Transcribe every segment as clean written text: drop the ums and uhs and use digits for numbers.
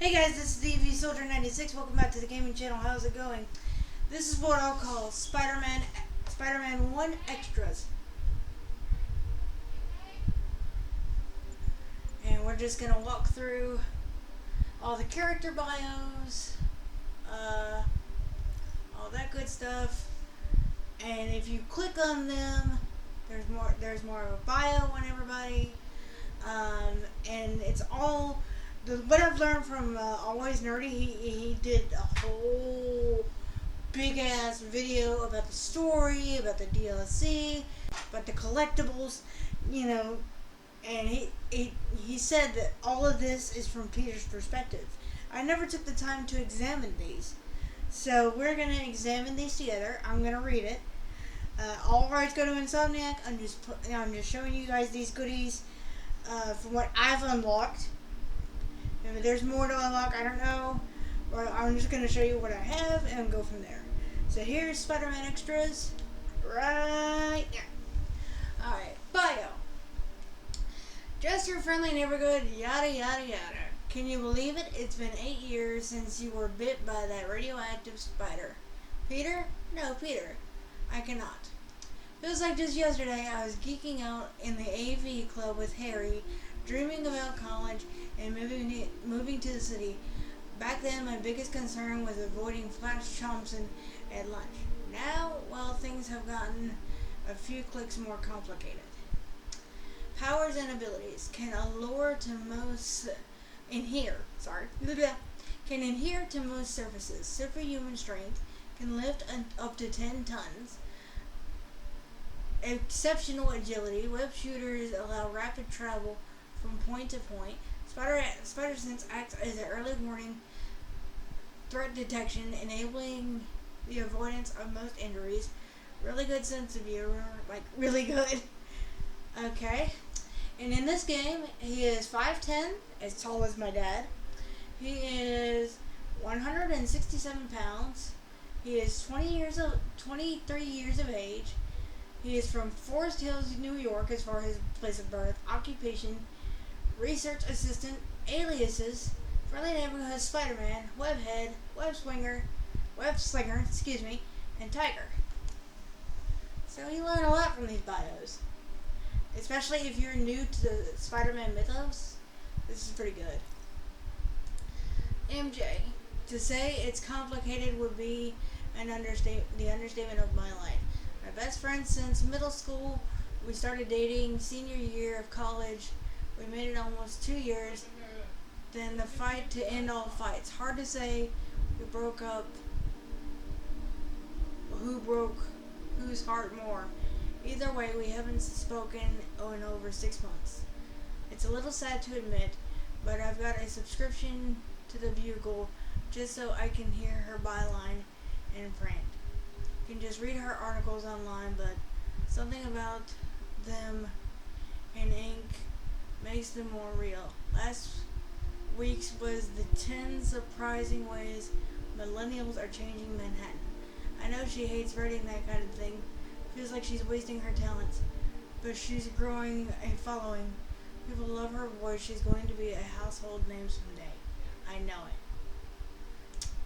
Hey guys, this is DV Soldier 96. Welcome back to the gaming channel. How's it going? This is what I'll call Spider-Man 1 Extras. And we're just gonna walk through all the character bios, all that good stuff. And if you click on them, there's more of a bio on everybody. And it's all what I've learned from Always Nerdy. He did a whole big ass video about the story, about the DLC, about the collectibles, you know. And he said that all of this is from Peter's perspective. I never took the time to examine these, so we're gonna examine these together. I'm gonna read it. All rights go to Insomniac. I'm just showing you guys these goodies from what I've unlocked. Maybe there's more to unlock, I don't know. But I'm just going to show you what I have and go from there. So here's Spider-Man Extras right there. Alright, bio. Just your friendly neighborhood, yada yada yada. Can you believe it? It's been 8 years since you were bit by that radioactive spider. Peter? No, Peter. I cannot. Feels like just yesterday I was geeking out in the AV club with Harry, dreaming about college and moving to the city. Back then, my biggest concern was avoiding Flash Thompson at lunch. Now, well, things have gotten a few clicks more complicated. Powers and abilities can adhere to most surfaces. Superhuman strength, can lift up to 10 tons. Exceptional agility. Web shooters allow rapid travel from point to point. Spider Sense acts as an early warning threat detection, enabling the avoidance of most injuries. Really good sense of humor, like really good. Okay. And in this game, he is 5'10", as tall as my dad. He is 167 pounds. He is 23 years of age. He is from Forest Hills, New York, as far as his place of birth. Occupation: research assistant. Aliases: friendly neighborhood Spider-Man, Webhead, Web Slinger, and Tiger. So you learn a lot from these bios. Especially if you're new to the Spider-Man mythos, this is pretty good. MJ. To say it's complicated would be the understatement of my life. My best friend since middle school. We started dating senior year of college. We made it almost 2 years. Then the fight to end all fights. Hard to say we broke up. Who broke whose heart more? Either way, we haven't spoken in over 6 months. It's a little sad to admit, but I've got a subscription to the Bugle just so I can hear her byline in print. You can just read her articles online, but something about them in ink makes them more real. Last week's was the 10 surprising ways millennials are changing Manhattan. I know she hates writing that kind of thing. Feels like she's wasting her talents. But she's growing a following. People love her voice. She's going to be a household name someday. I know it.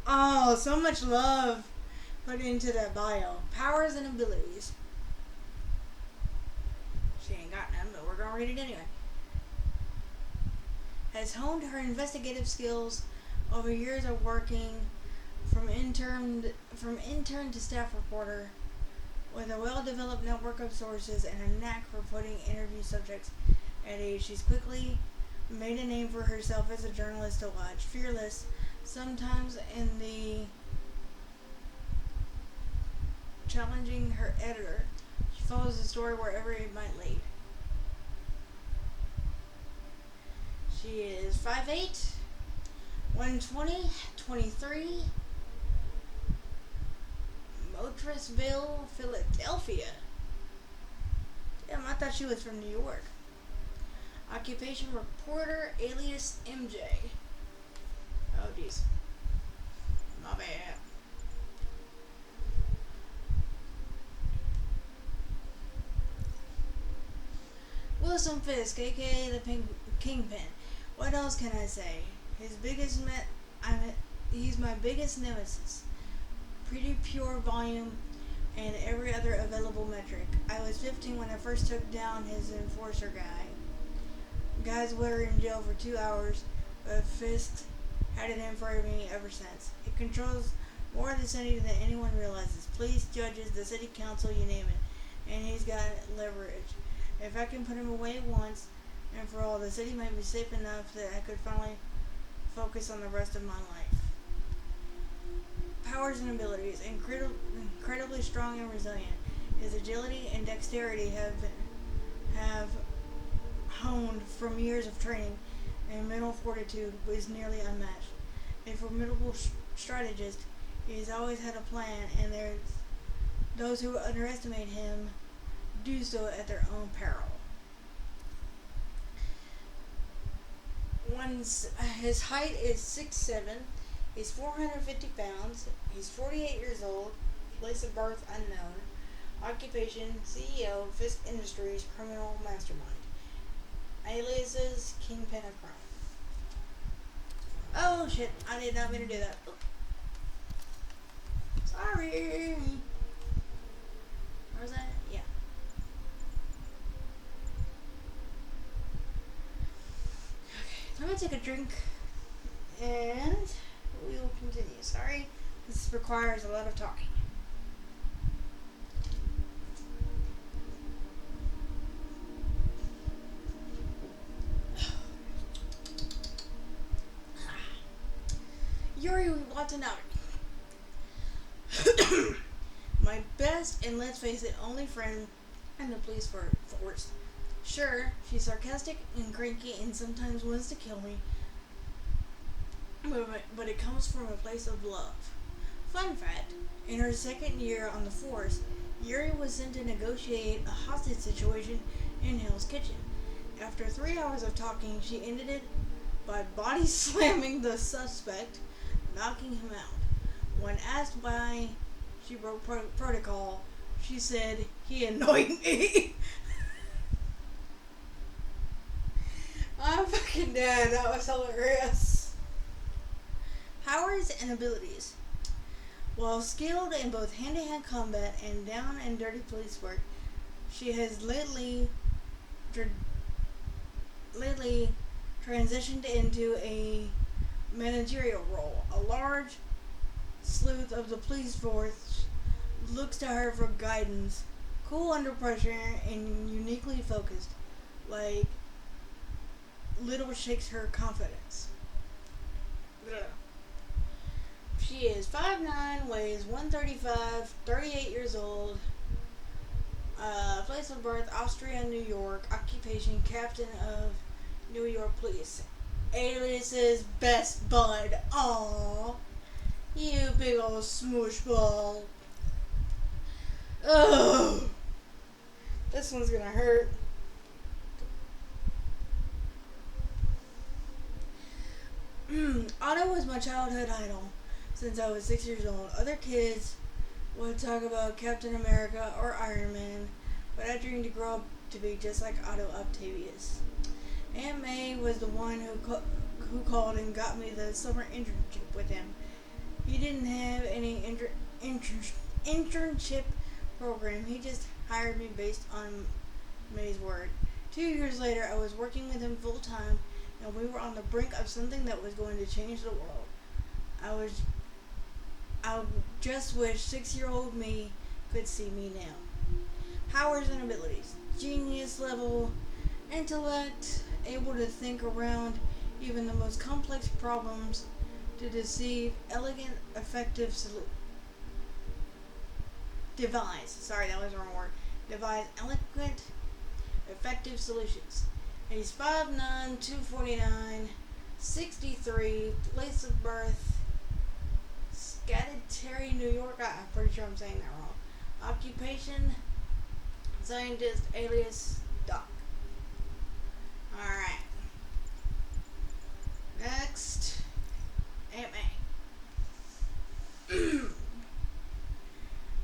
Oh, so much love put into that bio. Powers and abilities. She ain't got none, but we're going to read it anyway. Has honed her investigative skills over years of working from intern to staff reporter, with a well-developed network of sources and a knack for putting interview subjects at ease. She's quickly made a name for herself as a journalist to watch. Fearless, sometimes in the challenging her editor. She follows the story wherever it might lead. She is 5'8", 120, 23, Motressville, Philadelphia. Damn, I thought she was from New York. Occupation: reporter, alias MJ. Oh, jeez. My bad. Wilson Fisk, aka the Kingpin. What else can I say? His biggest he's my biggest nemesis. Pretty pure volume and every other available metric. I was 15 when I first took down his enforcer guy. Guys were in jail for 2 hours, but Fisk had it in for me ever since. It controls more of the city than anyone realizes. Police, judges, the city council, you name it. And he's got leverage. If I can put him away once and for all, the city might be safe enough that I could finally focus on the rest of my life. Powers and abilities. Incredibly strong and resilient. His agility and dexterity have honed from years of training, and mental fortitude was nearly unmatched. A formidable strategist, he's always had a plan, and there's those who underestimate him do so at their own peril. His height is 6'7", he's 450 pounds, he's 48 years old, place of birth unknown, occupation CEO, Fisk Industries, criminal mastermind, aliases, kingpin of crime. Oh shit, I did not mean to do that. Sorry. Where was that? Yeah. Okay, I'm gonna take a drink and we will continue. Sorry, this requires a lot of talking. Yuri Watanabe. My best and, let's face it, only friend in the police force. Sure, she's sarcastic and cranky and sometimes wants to kill me, but it comes from a place of love. Fun fact, in her second year on the force, Yuri was sent to negotiate a hostage situation in Hell's Kitchen. After 3 hours of talking, she ended it by body slamming the suspect, knocking him out. When asked why she broke protocol, she said, "He annoyed me." I'm fucking dead. That was hilarious. Powers and abilities. While skilled in both hand-to-hand combat and down and dirty police work, she has lately transitioned into a managerial role. A large sleuth of the police force looks to her for guidance, cool under pressure and uniquely focused. Like, little shakes her confidence. She is 5'9", weighs 135, 38 years old, place of birth Austria, New York, occupation captain of New York Police, aliases best bud. Aww, you big old smoosh ball. Ugh, this one's gonna hurt. Otto was my childhood idol since I was 6 years old. Other kids would talk about Captain America or Iron Man, but I dreamed to grow up to be just like Otto Octavius. Aunt May was the one who called and got me the summer internship with him. He didn't have any internship program. He just hired me based on May's word. 2 years later, I was working with him full time, and we were on the brink of something that was going to change the world. I just wish 6-year-old me could see me now. Powers and abilities. Genius level intellect, able to think around even the most complex problems to deceive elegant, effective devise eloquent, effective solutions. He's 5'9", 249, 63, place of birth Scatterterry, New York. I'm pretty sure I'm saying that wrong. Occupation, scientist, alias Doc. Alright. Next, Aunt May.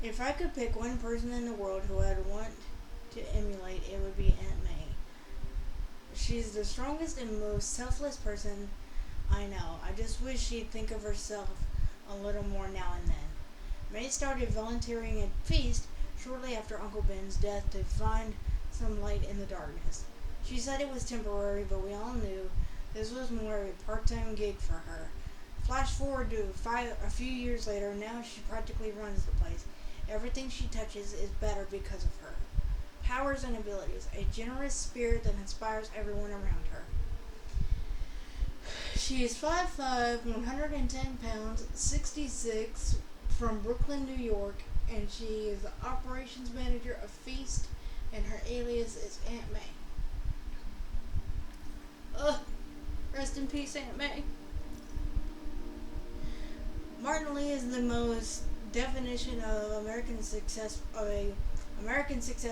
If I could pick one person in the world who I'd want to emulate, it would be Aunt May. She's the strongest and most selfless person I know. I just wish she'd think of herself a little more now and then. May started volunteering at Feast shortly after Uncle Ben's death to find some light in the darkness. She said it was temporary, but we all knew this was more of a part-time gig for her. Flash forward to a few years later, now she practically runs the place. Everything she touches is better because of her. Powers and abilities, a generous spirit that inspires everyone around her. She is 5'5", 110 pounds, 66, from Brooklyn, New York, and she is the operations manager of Feast, and her alias is Aunt May. Ugh, rest in peace, Aunt May. Martin Lee is the most definition of a American success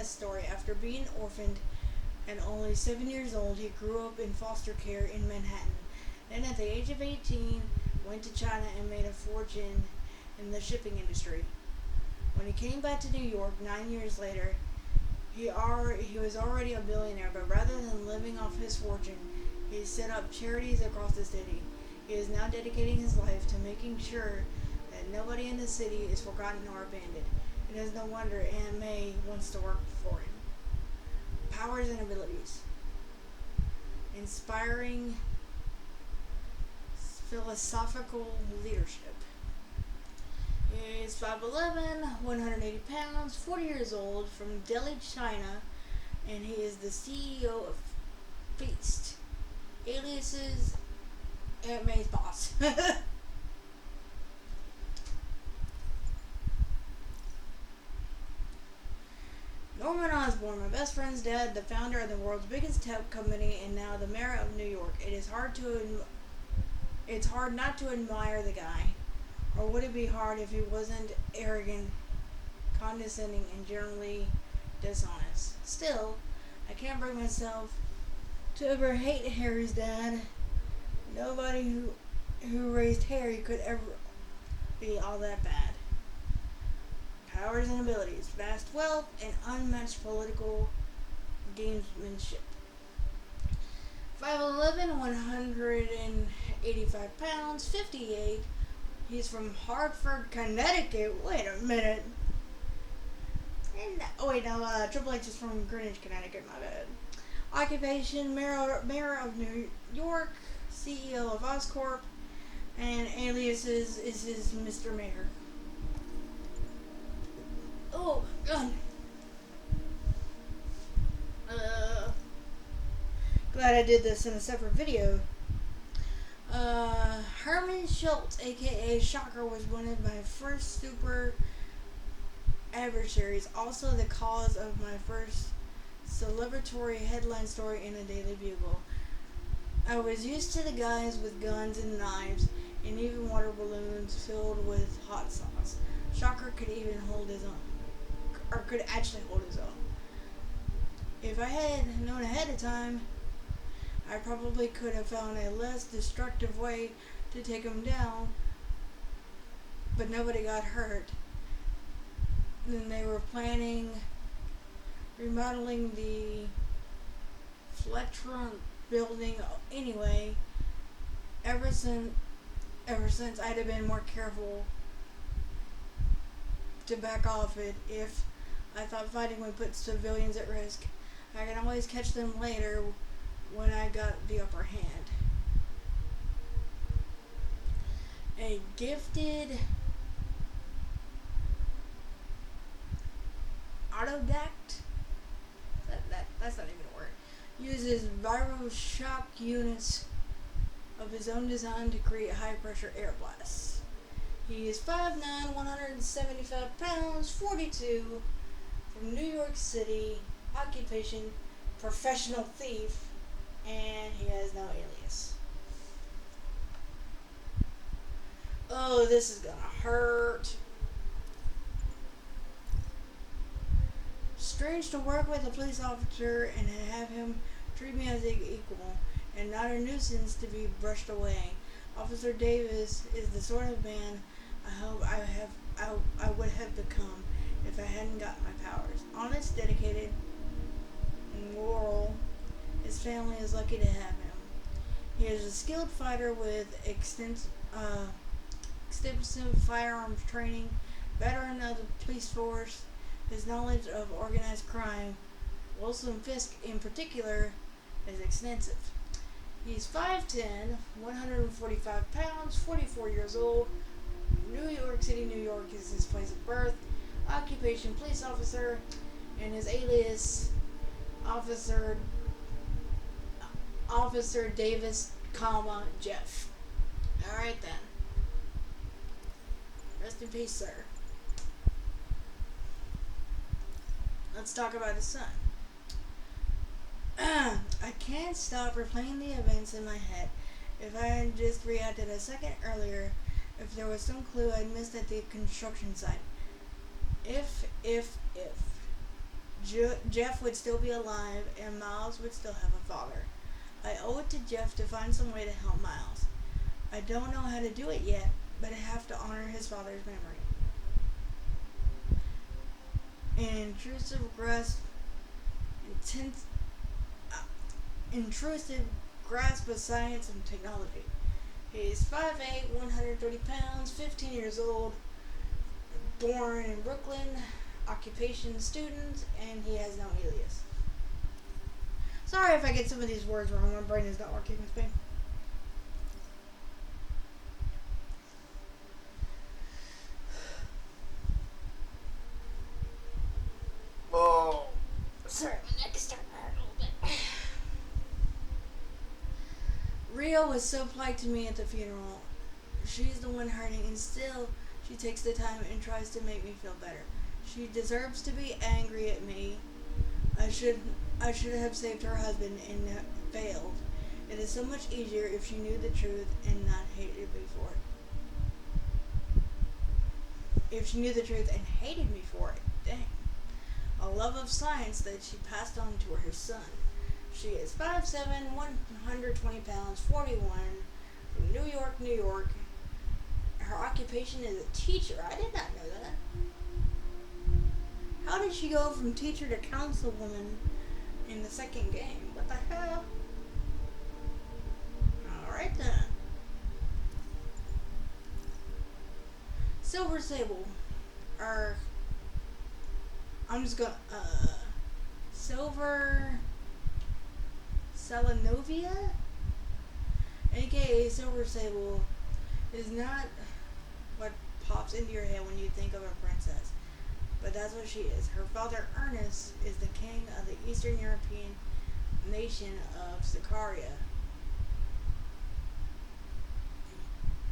story. After being orphaned and only 7 years old, he grew up in foster care in Manhattan. Then at the age of 18, went to China and made a fortune in the shipping industry. When he came back to New York 9 years later, he was already a billionaire, but rather than living off his fortune, he set up charities across the city. He is now dedicating his life to making sure that nobody in the city is forgotten or abandoned. It is no wonder Aunt May wants to work for him. Powers and abilities. Inspiring philosophical leadership. He is 5'11", 180 pounds, 40 years old, from Delhi, China, and he is the CEO of Feast. Aliases: Aunt May's boss. Norman Osborn, my best friend's dad, the founder of the world's biggest tech company, and now the mayor of New York. It's hard not to admire the guy. Or would it be hard if he wasn't arrogant, condescending, and generally dishonest? Still, I can't bring myself to ever hate Harry's dad. Nobody who raised Harry could ever be all that bad. Powers and abilities, vast wealth, and unmatched political gamesmanship. 5'11", 185 pounds, 58. He's from Hartford, Connecticut. Wait a minute. Triple H is from Greenwich, Connecticut. My bad. Occupation: mayor of New York, CEO of Oscorp, and aliases is his Mr. Mayor. Oh, gun. Glad I did this in a separate video. Herman Schultz, aka Shocker, was one of my first super adversaries, also the cause of my first celebratory headline story in the Daily Bugle. I was used to the guys with guns and knives, and even water balloons filled with hot sauce. Shocker could even hold his own, or could actually hold his own. If I had known ahead of time, I probably could have found a less destructive way to take him down, but nobody got hurt. Then they were planning remodeling the Fletcher building anyway. Ever since I'd have been more careful to back off it if I thought fighting would put civilians at risk. I can always catch them later when I got the upper hand. A gifted autodidact, that's not even a word, uses viral shock units of his own design to create high pressure air blasts. He is 5'9", 175 pounds, 42, from New York City, occupation professional thief, and he has no alias. Oh, this is gonna hurt. Strange to work with a police officer and have him treat me as an equal and not a nuisance to be brushed away. Officer Davis is the sort of man I hope I would have become if I hadn't got my powers. Honest, dedicated, and moral. His family is lucky to have him. He is a skilled fighter with extensive firearms training, veteran of the police force. His knowledge of organized crime, Wilson Fisk in particular, is extensive. He's 5'10", 145 pounds, 44 years old. New York City, New York is his place of birth. Occupation, police officer, and his alias, Officer Davis, Jeff. Alright then. Rest in peace, sir. Let's talk about his son. I can't stop replaying the events in my head. If I had just reacted a second earlier, if there was some clue I'd missed at the construction site. If Jeff would still be alive and Miles would still have a father. I owe it to Jeff to find some way to help Miles. I don't know how to do it yet, but I have to honor his father's memory. An intrusive grasp of science and technology. He's 5'8", 130 pounds, 15 years old, born in Brooklyn, occupation student, and he has no alias. Sorry if I get some of these words wrong, my brain is not working with me. Oh, sorry, my neck is starting to hurt a little bit. Rio was so polite to me at the funeral. She's the one hurting, and still she takes the time and tries to make me feel better. She deserves to be angry at me. I should have saved her husband and failed. It is so much easier if she knew the truth and not hated me for it. If she knew the truth and hated me for it, dang. A love of science that she passed on to her son. She is 5'7", 120 pounds, 41, from New York, New York. Her occupation is a teacher. I did not know that. How did she go from teacher to councilwoman in the second game? What the hell? Alright then. Silver Sable. I'm just gonna, Silver Selenovia? AKA Silver Sable is not what pops into your head when you think of a princess. But that's what she is. Her father, Ernest, is the king of the Eastern European nation of Sicaria.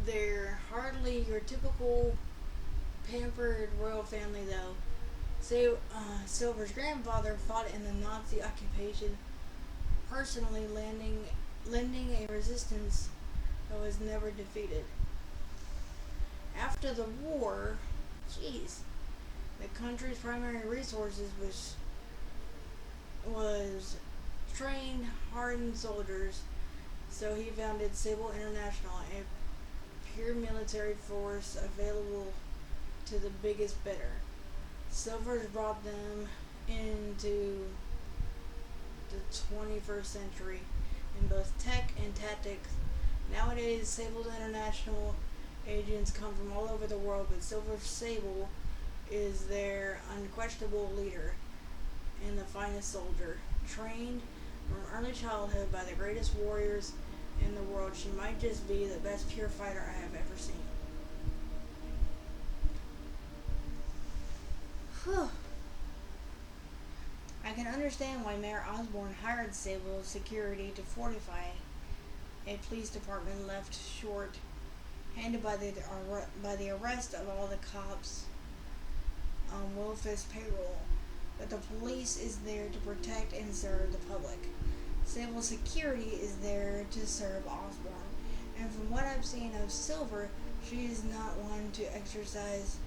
They're hardly your typical pampered royal family, though. Silver's grandfather fought in the Nazi occupation, personally lending a resistance that was never defeated. After the war, the country's primary resources was trained, hardened soldiers, so he founded Sable International, a pure military force available to the biggest bidder. Silver's brought them into the 21st century in both tech and tactics. Nowadays, Sable International agents come from all over the world, but Silver Sable is their unquestionable leader and the finest soldier. Trained from early childhood by the greatest warriors in the world, she might just be the best pure fighter I have ever seen. Whew. I can understand why Mayor Osborne hired Sable Security to fortify a police department left short-handed by the arrest of all the cops on Wolf's payroll. But the police is there to protect and serve the public. Sable Security is there to serve Osborne. And from what I've seen of Silver, she is not one to exercise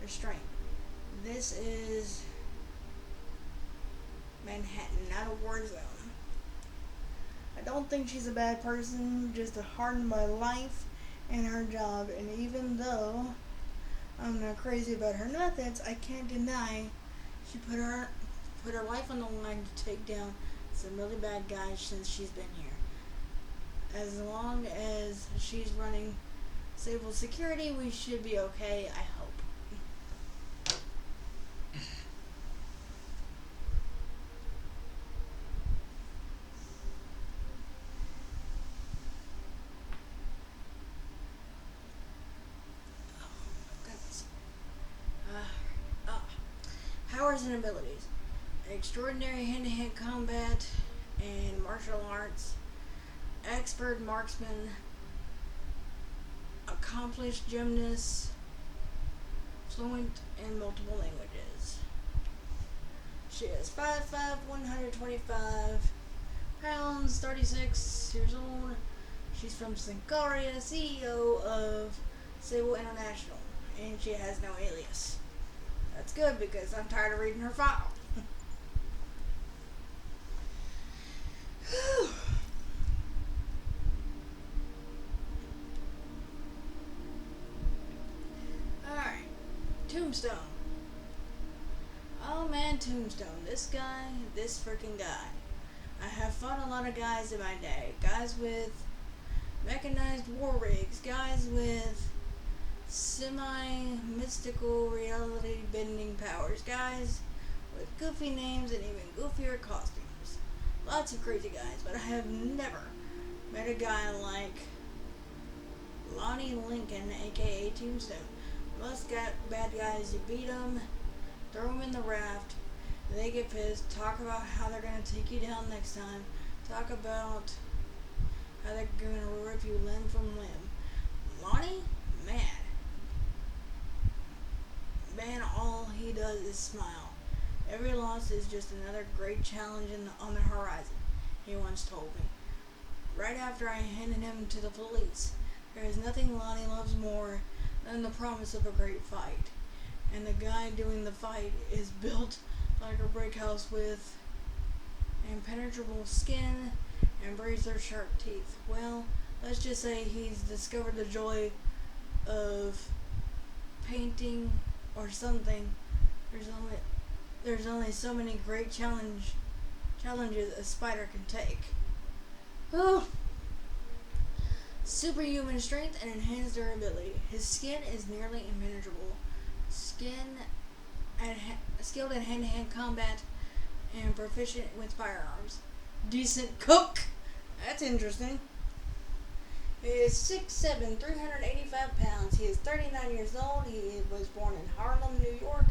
restraint. This is Manhattan, not a war zone. I don't think she's a bad person, just hardened by life and her job, and even though I'm not crazy about her methods, I can't deny she put her life on the line to take down some really bad guys since she's been here. As long as she's running stable security, we should be okay, I hope. Oh, goodness. Uh, Powers and abilities. Extraordinary hand-to-hand combat and martial arts. Expert marksman. Accomplished gymnast. Fluent in multiple languages. She is 5'5", 125 pounds, 36 years old. She's from Singaria, CEO of Sable International, and she has no alias. That's good because I'm tired of reading her file. Alright, Tombstone. Oh man, Tombstone. This guy, this freaking guy. I have fought a lot of guys in my day. Guys with mechanized war rigs. Guys with semi-mystical reality bending powers. Guys with goofy names and even goofier costumes. Lots of crazy guys, but I have never met a guy like Lonnie Lincoln, aka Tombstone. Most bad guys, you beat them, throw them in the raft, they get pissed, talk about how they're going to take you down next time, talk about how they're going to rip you limb from limb. Lonnie, man, all he does is smile. Every loss is just another great challenge on the horizon, he once told me. Right after I handed him to the police, there is nothing Lonnie loves more than the promise of a great fight. And the guy doing the fight is built like a brick house with impenetrable skin and razor sharp teeth. Well, let's just say he's discovered the joy of painting or something. There's only so many great challenges a spider can take. Oh. Superhuman strength and enhanced durability. His skin is nearly impenetrable. Skilled in hand-to-hand combat and proficient with firearms. Decent cook. That's interesting. He is 6'7", 385 pounds. He is 39 years old. He was born in Harlem, New York.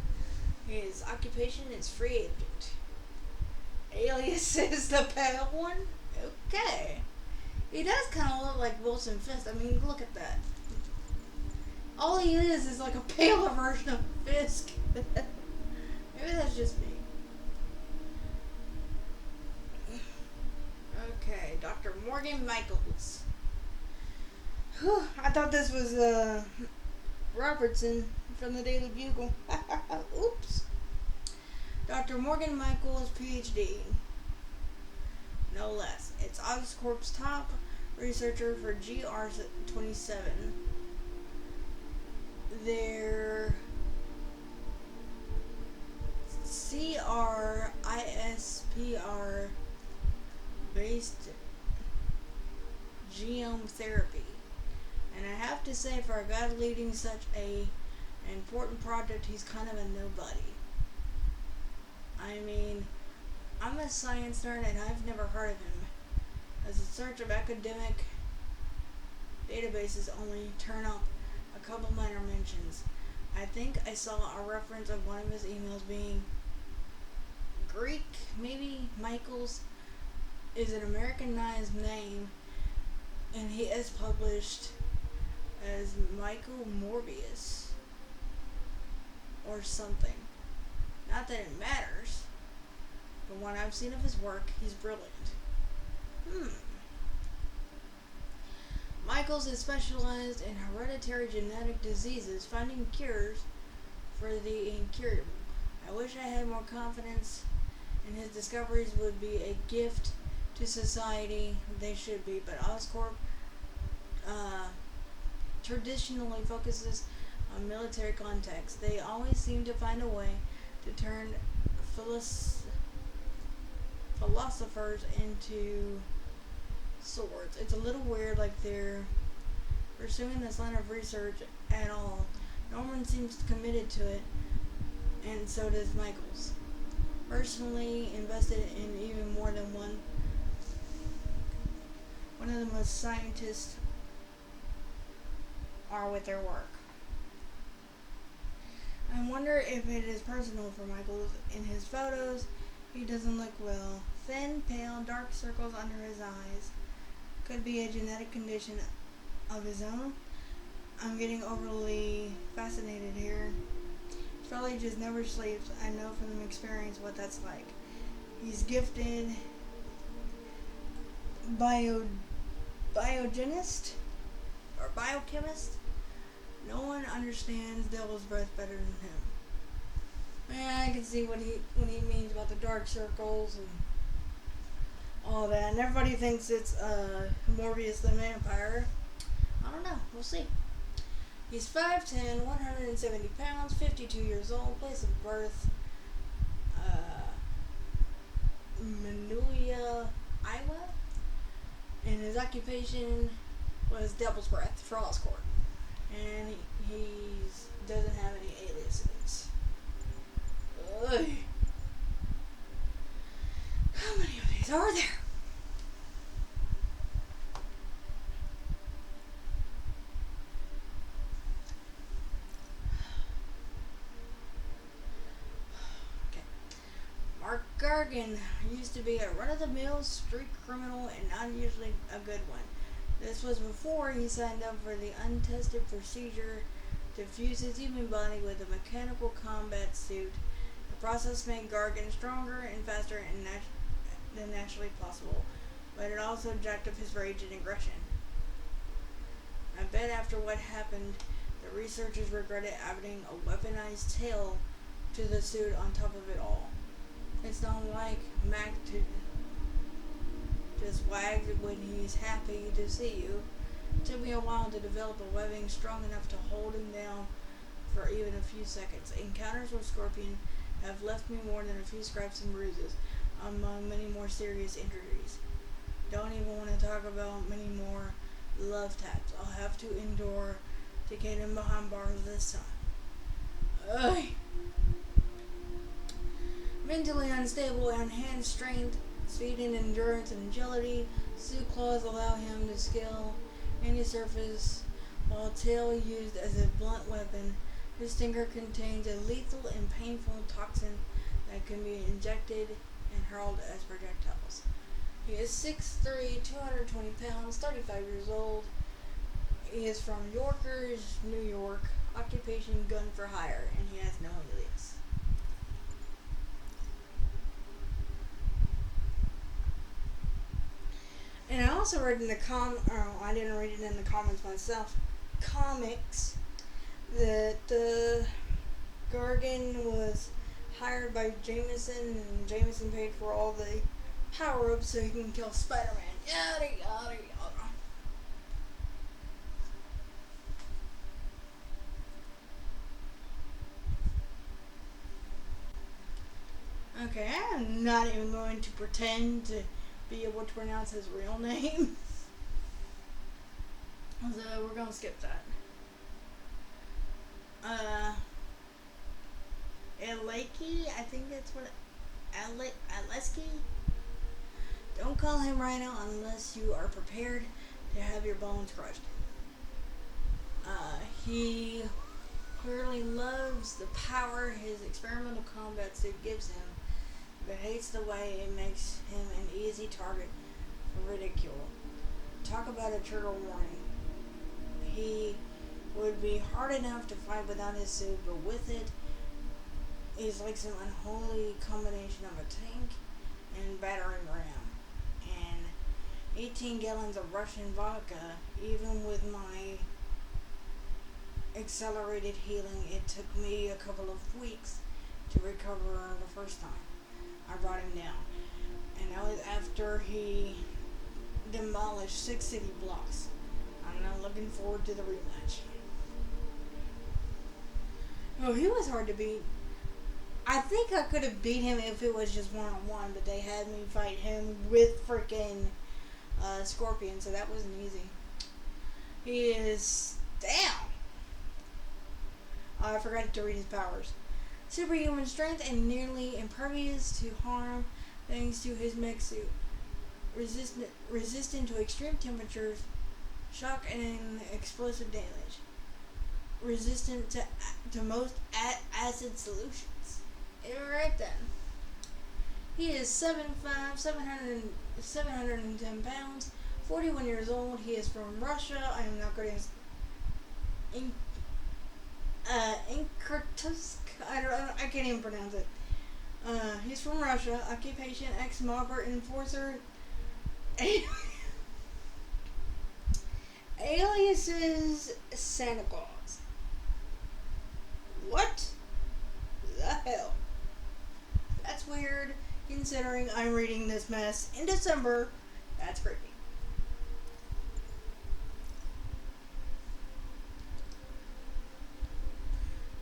His occupation is free agent. Alias is the pale one? Okay. He does kind of look like Wilson Fisk. I mean, look at that. All he is like a paler version of Fisk. Maybe that's just me. Okay, Dr. Morgan Michaels. Whew, I thought this was Robertson from the Daily Bugle. Oops. Dr. Morgan Michaels, PhD. No less. It's Oscorp's top researcher for GR27. Their CRISPR based genome therapy. And I have to say, for a guy leading such an important project, he's kind of a nobody. I mean, I'm a science nerd and I've never heard of him. As a search of academic databases only turn up a couple minor mentions. I think I saw a reference of one of his emails being Greek, maybe. Michaels is an Americanized name, and he is published as Michael Morbius or something. Not that it matters, but when I've seen of his work, he's brilliant. Michaels is specialized in hereditary genetic diseases, finding cures for the incurable. I wish I had more confidence in his discoveries would be a gift to society. They should be, but Oscorp traditionally focuses on military context. They always seem to find a way to turn philosophers into swords. It's a little weird, like they're pursuing this line of research at all. Norman seems committed to it, and so does Michaels. Personally invested in even more than one. One of the most scientists are with their work. I wonder if it is personal for Michaels. In his photos, he doesn't look well. Thin, pale, dark circles under his eyes. Could be a genetic condition of his own. I'm getting overly fascinated here. Charlie just never sleeps. I know from experience what that's like. He's gifted biogenist or biochemist. No one understands Devil's Breath better than him. Yeah, I can see what he means about the dark circles and all that. And everybody thinks it's Morbius the vampire. I don't know. We'll see. He's 5'10", 170 pounds, 52 years old, place of birth, Menuya, Iowa. And his occupation was Devil's Breath for Oscorp. And he doesn't have any aliases. Ugh. How many of these are there? Mark Gargan used to be a run-of-the-mill street criminal and not usually a good one. This was before he signed up for the untested procedure to fuse his human body with a mechanical combat suit. The process made Gargan stronger and faster than naturally possible, but it also jacked up his rage and aggression. I bet after what happened, the researchers regretted adding a weaponized tail to the suit on top of it all. It's not like Mac to just wag when he's happy to see you. It took me a while to develop a webbing strong enough to hold him down for even a few seconds. Encounters with Scorpion have left me more than a few scrapes and bruises, among many more serious injuries. Don't even want to talk about many more love taps I'll have to endure to get him behind bars this time. Ugh. Mentally unstable and hand-strained, speed and endurance and agility, suit claws allow him to scale any surface, while tail used as a blunt weapon. His stinger contains a lethal and painful toxin that can be injected and hurled as projectiles. He is 6'3", 220 pounds, 35 years old. He is from Yonkers, New York. Occupation gun for hire, and he has no alias. And I also read in the I didn't read it in the comments myself, comics, that Gargan was hired by Jameson, and Jameson paid for all the power-ups so he can kill Spider-Man. Yada, yada, yada. Okay, I'm not even going to pretend to be able to pronounce his real name. So we're gonna skip that. Aleki, I think that's what Aleski. Don't call him Rhino unless you are prepared to have your bones crushed. He clearly loves the power his experimental combat suit gives him, but hates the way it makes him an easy target for ridicule. Talk about a trigger warning. He would be hard enough to fight without his suit, but with it, he's like some unholy combination of a tank and battering ram. And 18 gallons of Russian vodka, even with my accelerated healing, it took me a couple of weeks to recover the first time I brought him down. And that was after he demolished 6 city blocks. I'm not looking forward to the rematch. Oh, he was hard to beat. I think I could have beat him if it was just one-on-one, but they had me fight him with freaking Scorpion, so that wasn't easy. He is down. I forgot to read his powers. Superhuman strength and nearly impervious to harm thanks to his mech suit. Resistant to extreme temperatures, shock, and explosive damage. Resistant to most acid solutions. Alright then. He is 7'5", 710 pounds, 41 years old. He is from Russia. I am not going to... Inkirtusk. I can't even pronounce it. He's from Russia. Occupation: ex-mobber enforcer. Aliases: Santa Claus. What the hell? That's weird, considering I'm reading this mess in December. That's creepy.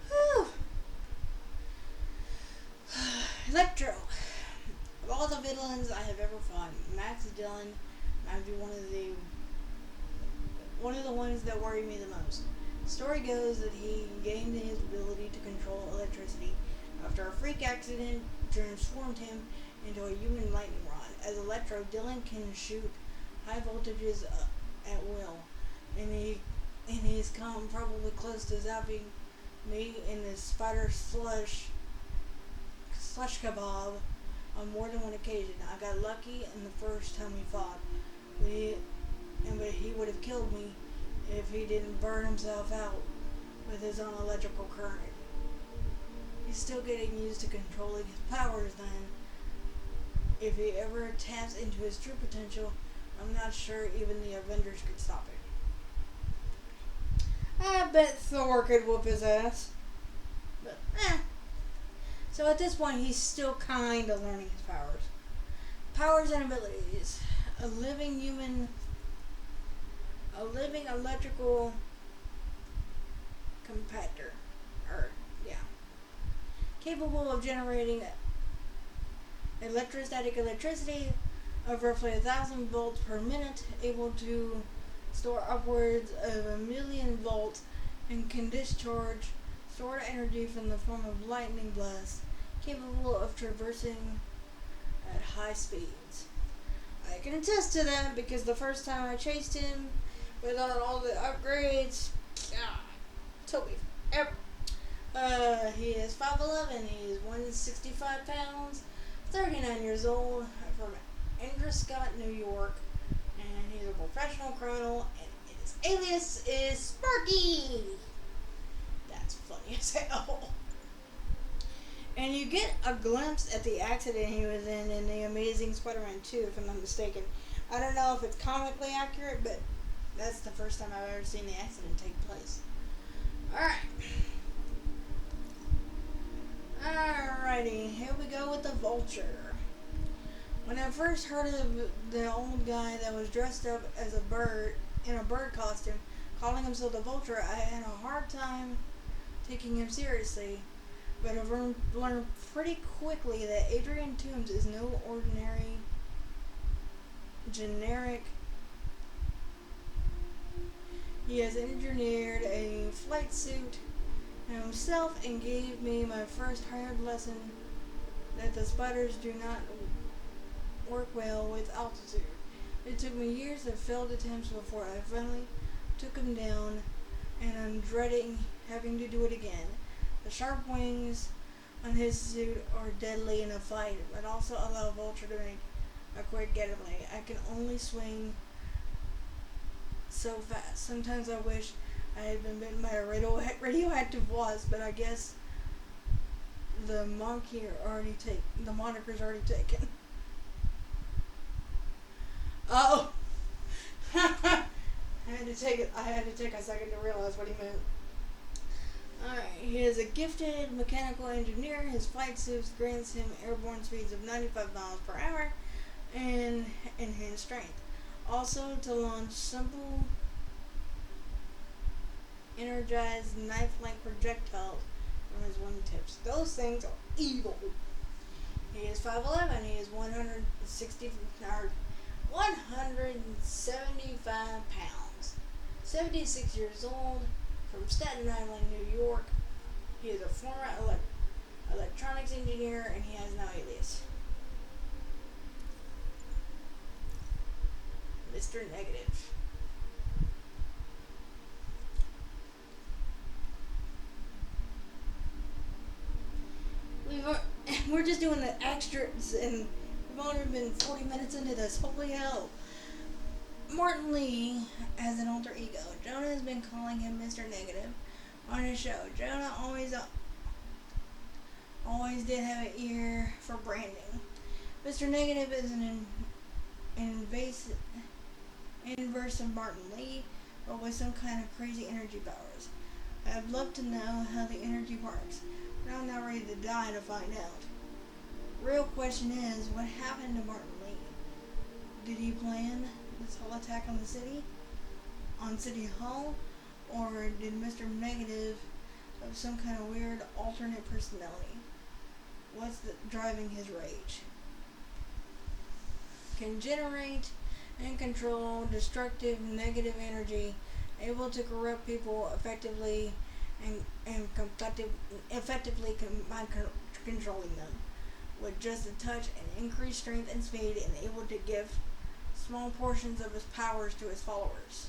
Whew. Electro. Of all the villains I have ever fought, Max Dillon might be one of the ones that worry me the most. The story goes that he gained his ability to control electricity after a freak accident transformed him into a human lightning rod. As Electro, Dillon can shoot high voltages at will, and he's come probably close to zapping me in his spider slush kebab on more than one occasion. I got lucky in the first time we fought, but he would have killed me if he didn't burn himself out with his own electrical current. He's still getting used to controlling his powers then. If he ever taps into his true potential, I'm not sure even the Avengers could stop it. I bet Thor could whoop his ass. But, So at this point, he's still kind of learning his powers. Powers and abilities. A living electrical compactor. Capable of generating electrostatic electricity of roughly 1,000 volts per minute, able to store upwards of 1,000,000 volts, and can discharge stored energy from the form of lightning blasts, capable of traversing at high speeds. I can attest to that because the first time I chased him without all the upgrades, took me forever. He is 5'11", he is 165 pounds, 39 years old, from Androscoggin, New York, and he's a professional criminal, and his alias is Sparky. That's funny as hell. And you get a glimpse at the accident he was in The Amazing Spider-Man 2, if I'm not mistaken. I don't know if it's comically accurate, but that's the first time I've ever seen the accident take place. Alright. Alrighty, here we go with the Vulture. When I first heard of the old guy that was dressed up as a bird, in a bird costume, calling himself the Vulture, I had a hard time taking him seriously. But I've learned pretty quickly that Adrian Toomes is no ordinary, generic. He has engineered a flight suit himself and gave me my first hard lesson that the spiders do not work well with altitude. It took me years of failed attempts before I finally took him down, and I'm dreading having to do it again. The sharp wings on his suit are deadly in a fight, but also allow Vulture to make a quick getaway. I can only swing so fast. Sometimes I wish I had been bitten by a radioactive wasp, but I guess the moniker's already taken. Oh, I had to take a second to realize what he meant. Alright, he is a gifted mechanical engineer. His flight suit grants him airborne speeds of 95 miles per hour and enhanced strength. Also, to launch simple, energized knife-like projectiles from his wingtips. Those things are evil. He is 5'11". He is 175 pounds. 76 years old, from Staten Island, New York. He is a former electronics engineer and he has no alias. Mr. Negative. We're just doing the extras and we've only been 40 minutes into this. Holy hell. Martin Lee has an alter ego. Jonah has been calling him Mr. Negative on his show. Jonah always did have an ear for branding. Mr. Negative is an inverse of Martin Lee, but with some kind of crazy energy powers. I'd love to know how the energy works, but I'm not ready to die to find out. Real question is, what happened to Martin Lee? Did he plan this whole attack on the city? On City Hall? Or did Mr. Negative have some kind of weird alternate personality? What's driving his rage? Can generate and control destructive negative energy, able to corrupt people effectively by controlling them with just a touch, and increased strength and speed, and able to give small portions of his powers to his followers.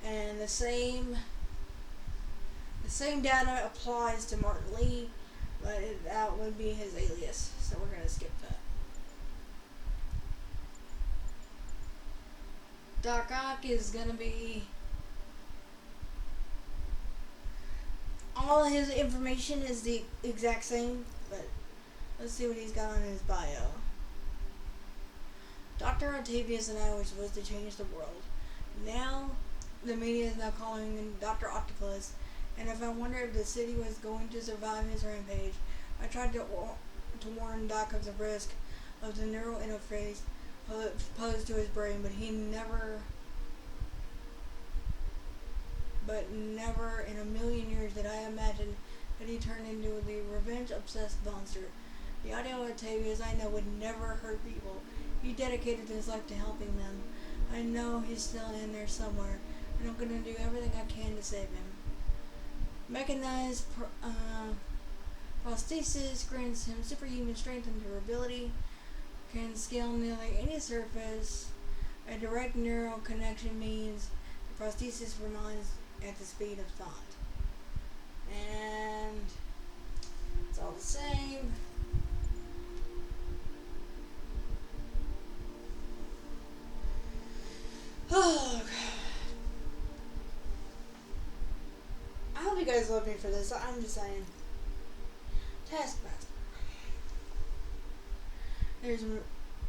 And the same data applies to Martin Lee, but that would be his alias, so we're going to skip that. Doc Ock is going to be... all his information is the exact same, but let's see what he's got on his bio. Dr. Octavius and I were supposed to change the world. Now, the media is now calling him Dr. Octopus, and if I wonder if the city was going to survive his rampage, I tried to warn Doc of the risk of the neural interface posed to his brain, but never in a million years did I imagine that he turned into the revenge-obsessed monster. The audio Octavius I know would never hurt people. He dedicated his life to helping them. I know he's still in there somewhere, and I'm going to do everything I can to save him. Mechanized prosthesis grants him superhuman strength and durability, can scale nearly any surface. A direct neural connection means the prosthesis runs at the speed of thought. And it's all the same. Oh, God. I hope you guys love me for this. I'm just saying. Taskmaster.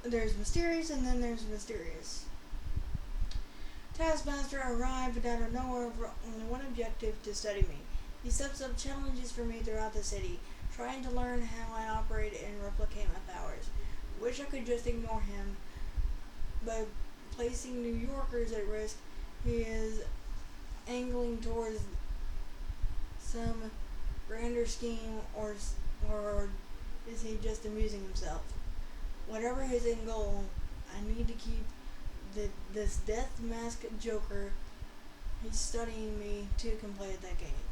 There's mysterious and then there's mysterious. Taskmaster arrived out of nowhere for only one objective: to study me. He sets up challenges for me throughout the city, trying to learn how I operate and replicate my powers. Wish I could just ignore him. By placing New Yorkers at risk, he is angling towards some grander scheme, or is he just amusing himself? Whatever his end goal, I need to keep this death mask joker. He's studying me to complete that game.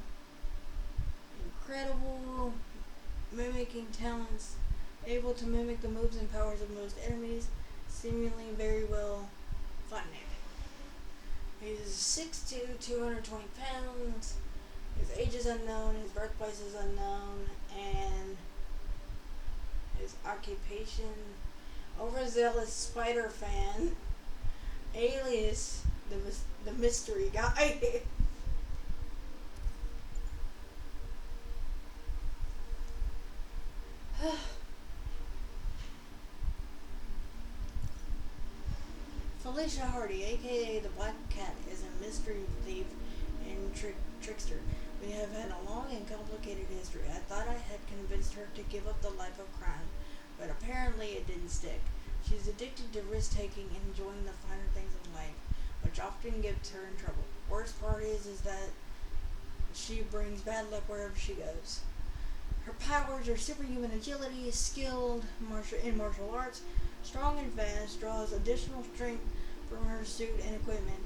Incredible mimicking talents, able to mimic the moves and powers of most enemies, seemingly very well funded. He's 6'2", 220 pounds. His age is unknown, his birthplace is unknown, and his occupation, overzealous spider fan, alias the mystery guy. Felicia Hardy, aka the Black Cat, is a mystery thief and trickster. We have had a long and complicated history. I thought I had convinced her to give up the life of crime, but apparently it didn't stick. She's addicted to risk-taking and enjoying the finer things in life, which often gets her in trouble. Worst part is that she brings bad luck wherever she goes. Her powers are superhuman agility, skilled in martial arts, Strong and fast, draws additional strength from her suit and equipment.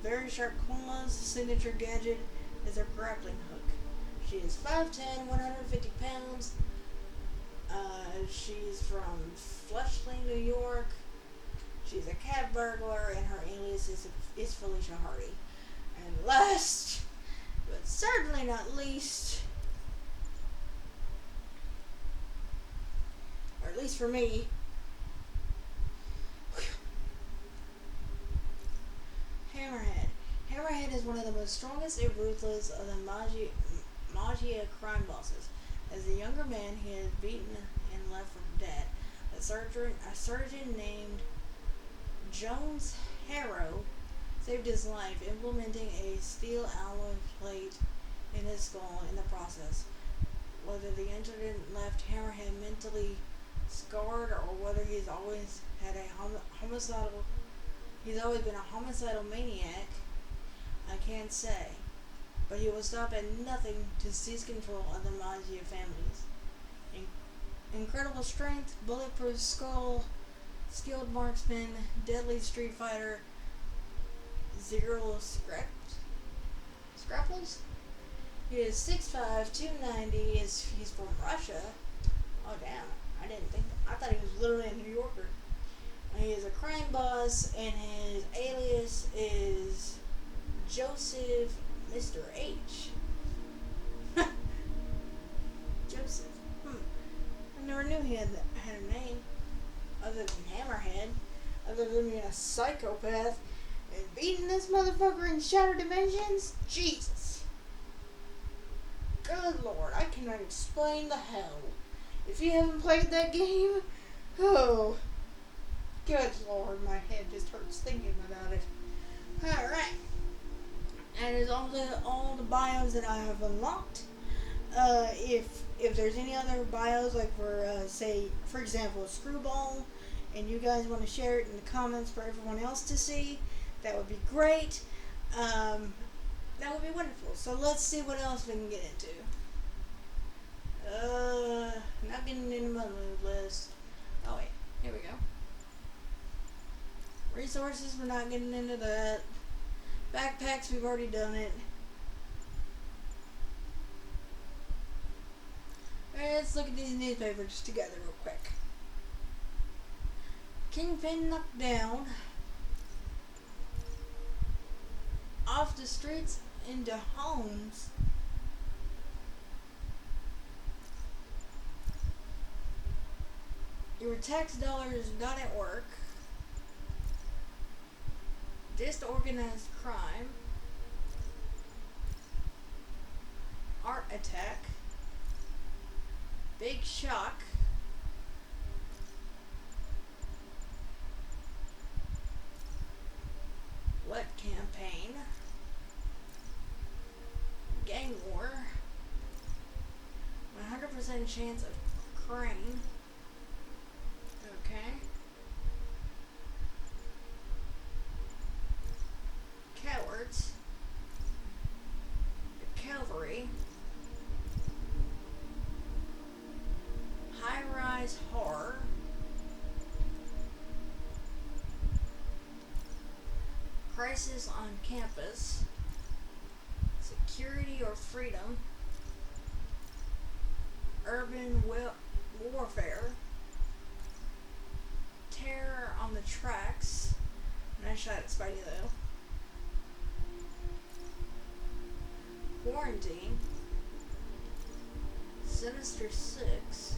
Very sharp claws, signature gadget is her grappling hook. She is 5'10", 150 pounds. She's from Flushing, New York. She's a cat burglar, and her alias is Felicia Hardy. And last, but certainly not least, or at least for me, Hammerhead. Hammerhead is one of the most strongest and ruthless of the Magia crime bosses. As a younger man, he is beaten and left for dead. A surgeon named Jones Harrow saved his life, implementing a steel alloy plate in his skull in the process. Whether the incident left Hammerhead mentally scarred or whether he's always been a homicidal maniac, I can't say. But he will stop at nothing to seize control of the Magia families. Incredible strength, bulletproof skull, skilled marksman, deadly street fighter, zero scrapples. He is 6'5", 290. He's from Russia. Oh damn! I thought he was literally a New Yorker. He is a crime boss, and his alias is Joseph Mr. H. Joseph. I never knew he had a name other than Hammerhead, other than being a psychopath and beating this motherfucker in Shattered Dimensions. Jesus. Good Lord, I cannot explain the hell. If you haven't played that game, oh, good Lord, my head just hurts thinking about it. Alright. And is all the bios that I have unlocked. If there's any other bios, like for say, for example, Screwball, and you guys want to share it in the comments for everyone else to see, that would be great. That would be wonderful. So let's see what else we can get into. Not getting into my move list. Oh wait, here we go. Resources, we're not getting into that. Backpacks, we've already done it. Alright, let's look at these newspapers together real quick. Kingpin knocked down. Off the streets into homes. Your tax dollars not at work. Disorganized crime. Art attack. Big shock. Wet campaign. Gang war. 100% chance of crane. Okay. Cowards. The cavalry. High-rise horror. Crisis on campus. Security or freedom. Urban warfare. Terror on the tracks. Nice shot at Spidey though. Quarantine. Sinister Six.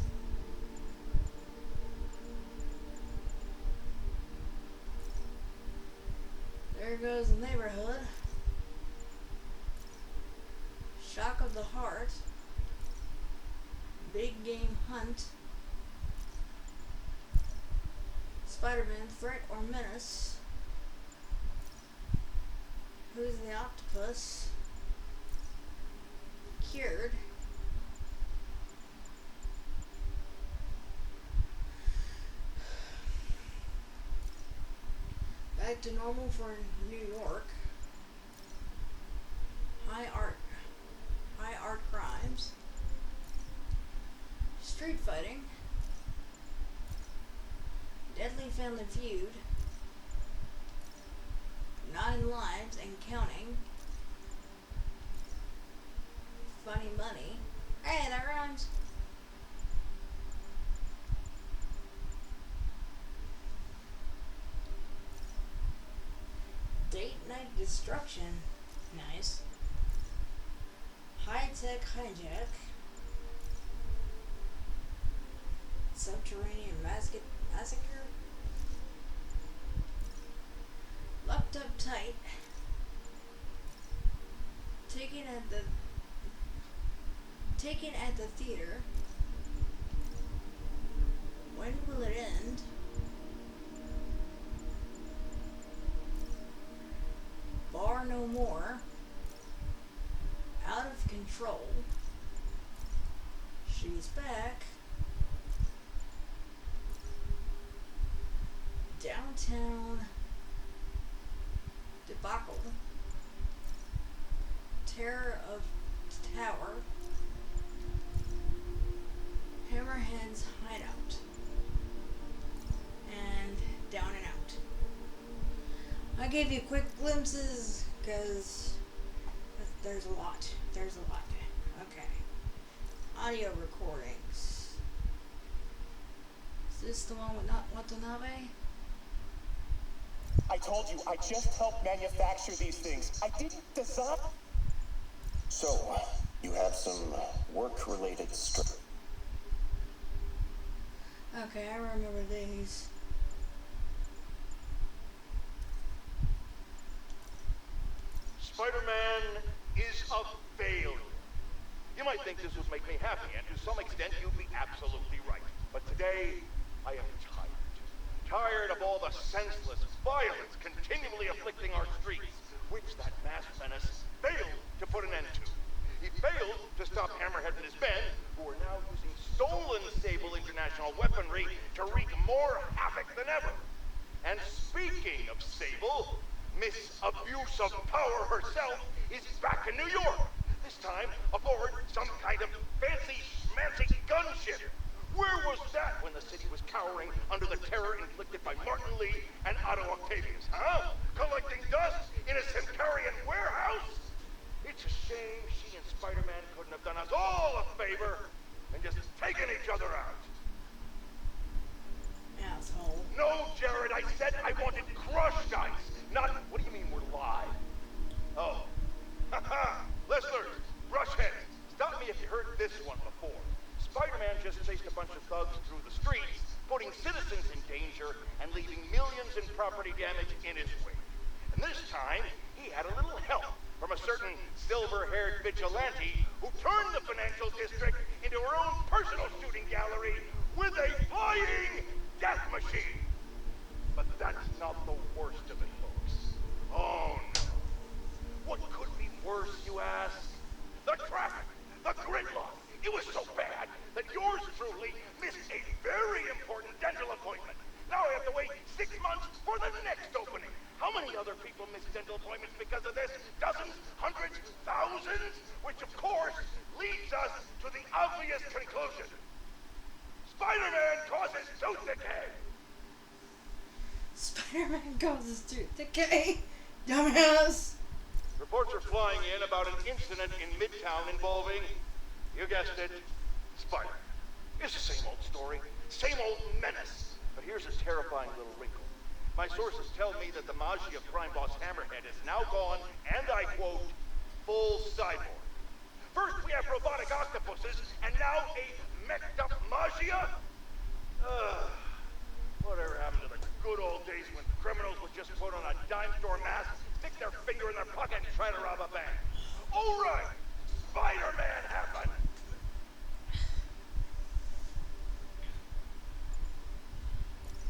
There goes the neighborhood. Shock of the heart. Big game hunt. Spider-Man threat or menace. Who's the octopus? Cured. Back to normal for New York. High art crimes. Street fighting. Deadly Family Feud, 9 Lives and Counting, Funny Money. Hey, that rhymes. Date Night Destruction. Nice. High Tech Hijack. Subterranean Massacre. Locked Up Tight. Taken at the Theater. When Will It End? Bar No More. Out of Control. She's Back. Downtown Debacle. Terror of Tower. Hammerhead's Hideout. And Down and Out. I gave you quick glimpses because there's a lot. Okay. Audio recordings. Is this the one with not Watanabe? I told you, I just helped manufacture these things. I didn't design. So, you have some work-related stress. Okay, I remember these. Spider-Man is a failure. You might think this would make me happy, and to some extent you'd be absolutely right. But today, I am tired. Tired of all the senseless violence continually afflicting our streets, which that masked menace failed to put an end to. He failed to stop Hammerhead and his men, who are now using stolen Sable International weaponry to wreak more havoc than ever. And speaking of Sable, Miss Abuse of Power herself is back in New York, this time aboard some kind of fancy-schmancy gunship. Where was that when the city was cowering under the terror inflicted by Martin Lee and Otto Octavius, huh? Collecting dust in a Simcarian warehouse? It's a shame she and Spider-Man couldn't have done us all a favor and just taken each other out. Asshole. No, Jared, I said I wanted crushed ice, not... What do you mean we're live? Oh. Haha! Listeners, brushheads, stop me if you heard this one before. Spider-Man just chased a bunch of thugs through the streets, putting citizens in danger and leaving millions in property damage in his wake. And this time, he had a little help from a certain silver-haired vigilante who turned the financial district into her own personal shooting gallery with a flying death machine. But that's not the worst of it, folks. Oh, no. What could be worse, you ask? The traffic, the gridlock. It was so bad that yours truly missed a very important dental appointment. Now I have to wait 6 months for the next opening. How many other people miss dental appointments because of this? Dozens? Hundreds? Thousands? Which, of course, leads us to the obvious conclusion. Spider-Man causes tooth decay. Spider-Man causes tooth decay. Dumbass. Reports are flying in about an incident in Midtown involving, you guessed it, Spider. It's the same old story, same old menace. But here's a terrifying little wrinkle. My sources tell me that the Magi of Crime Boss Hammerhead is now gone, and I quote, full cyborg. First we have robotic octopuses, and now a meched-up Magia? Whatever happened to the good old days when criminals would just put on a dime store mask, stick their finger in their pocket, and try to rob a bank? All right, Spider-Man happened.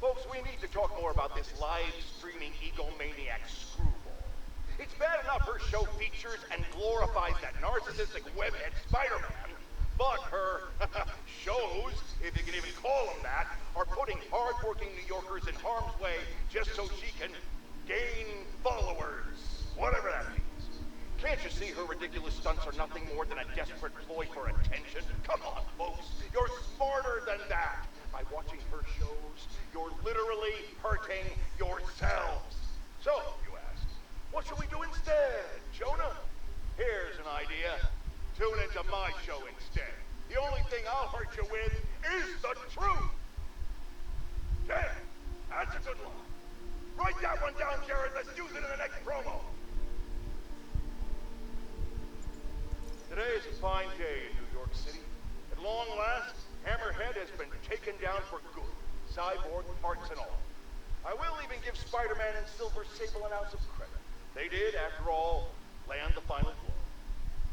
Folks, we need to talk more about this live-streaming egomaniac screwball. It's bad enough her show features and glorifies that narcissistic webhead Spider-Man, but her shows, if you can even call them that, are putting hard-working New Yorkers in harm's way just so she can gain followers, whatever that means. Can't you see her ridiculous stunts are nothing more than a desperate ploy for attention? Come on, folks, you're smarter than that. By watching her shows, folks. You're literally hurting yourselves. So, you ask, what should we do instead, Jonah? Here's an idea. Tune into my show instead. The only thing I'll hurt you with is the truth. Damn, that's a good line. Write that one down, Jared. Let's use it in the next promo. Today is a fine day in New York City. At long last, Hammerhead has been taken down for good. Cyborg parts and all. I will even give Spider-Man and Silver Sable an ounce of credit. They did, after all, land the final blow.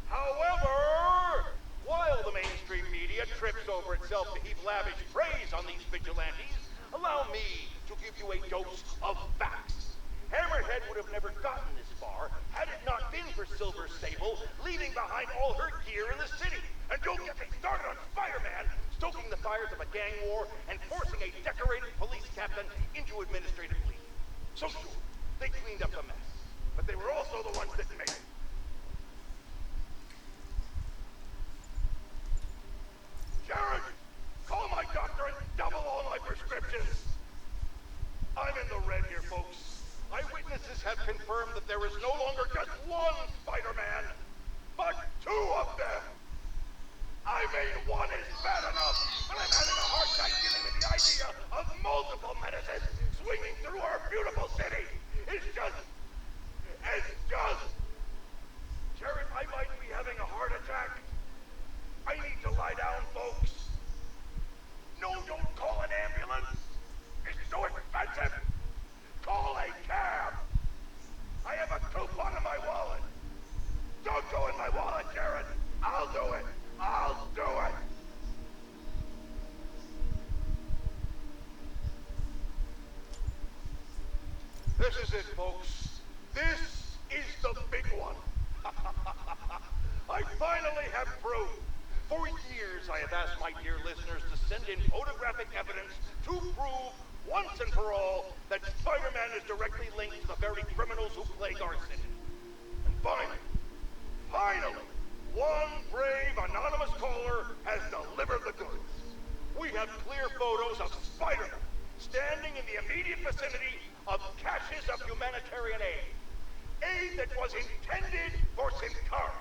However, while the mainstream media trips over itself to heap lavish praise on these vigilantes, allow me to give you a dose of facts. Hammerhead would have never gotten this far had it not been for Silver Sable leaving behind all her gear in the city. And don't get me started on Spider-Man stoking the fires of a gang war and forcing a decorated police captain into administrative leave. So sure, they cleaned up the mess, but they were also the ones that made it. Jared, call my doctor and double all my prescriptions. I'm in the red here, folks. Eyewitnesses have confirmed that there is no longer just one Spider-Man, but two of them. I mean, one is bad enough, but I'm having a hard time dealing with the idea of multiple menaces swinging through our beautiful city. It's just... Jared, I might be having a heart attack. I need to lie down, folks. No, don't call an ambulance. It's so expensive. Call a cab. I have a coupon in my wallet. Don't go in my wallet, Jared. I'll do it. I'll do it. This is it, folks. This is the big one. I finally have proof. For years, I have asked my dear listeners to send in photographic evidence to prove, once and for all, that Spider-Man is directly linked to the very criminals who plague our city. And finally, one brave anonymous caller has delivered the goods. We have clear photos of Spider-Man standing in the immediate vicinity of caches of humanitarian aid. Aid that was intended for Sincara.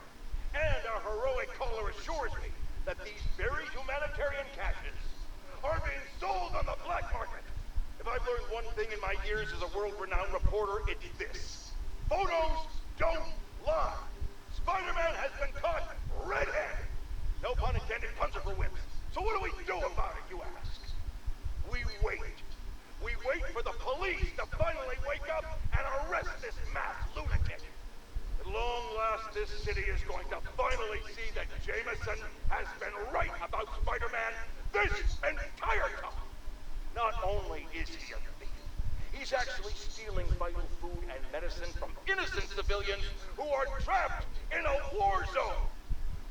And our heroic caller assures me that these very humanitarian caches are being sold on the black market. If I've learned one thing in my years as a world-renowned reporter, it's this. Photos don't lie. Spider-Man has been caught red-handed. No pun intended, puns are for whips. So what do we do about it, you ask? We wait. We wait for the police to finally wake up and arrest this mass lunatic. At long last, this city is going to finally see that Jameson has been right about Spider-Man this entire time. Not only is he a thief, he's actually stealing vital food and medicine from innocent civilians who are trapped in a war zone.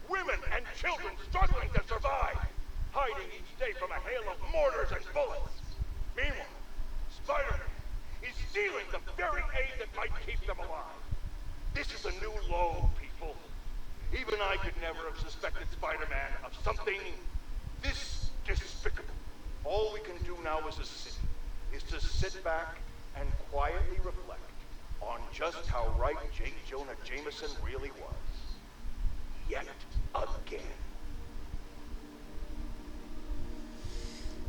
Women and children struggling to survive, hiding each day from a hail of mortars and bullets. Meanwhile, Spider-Man is stealing the very aid that might keep them alive. This is a new low, people. Even I could never have suspected Spider-Man of something this despicable. All we can do now as a city is to sit back and quietly reflect on just how right J. Jonah Jameson really was. Yet again.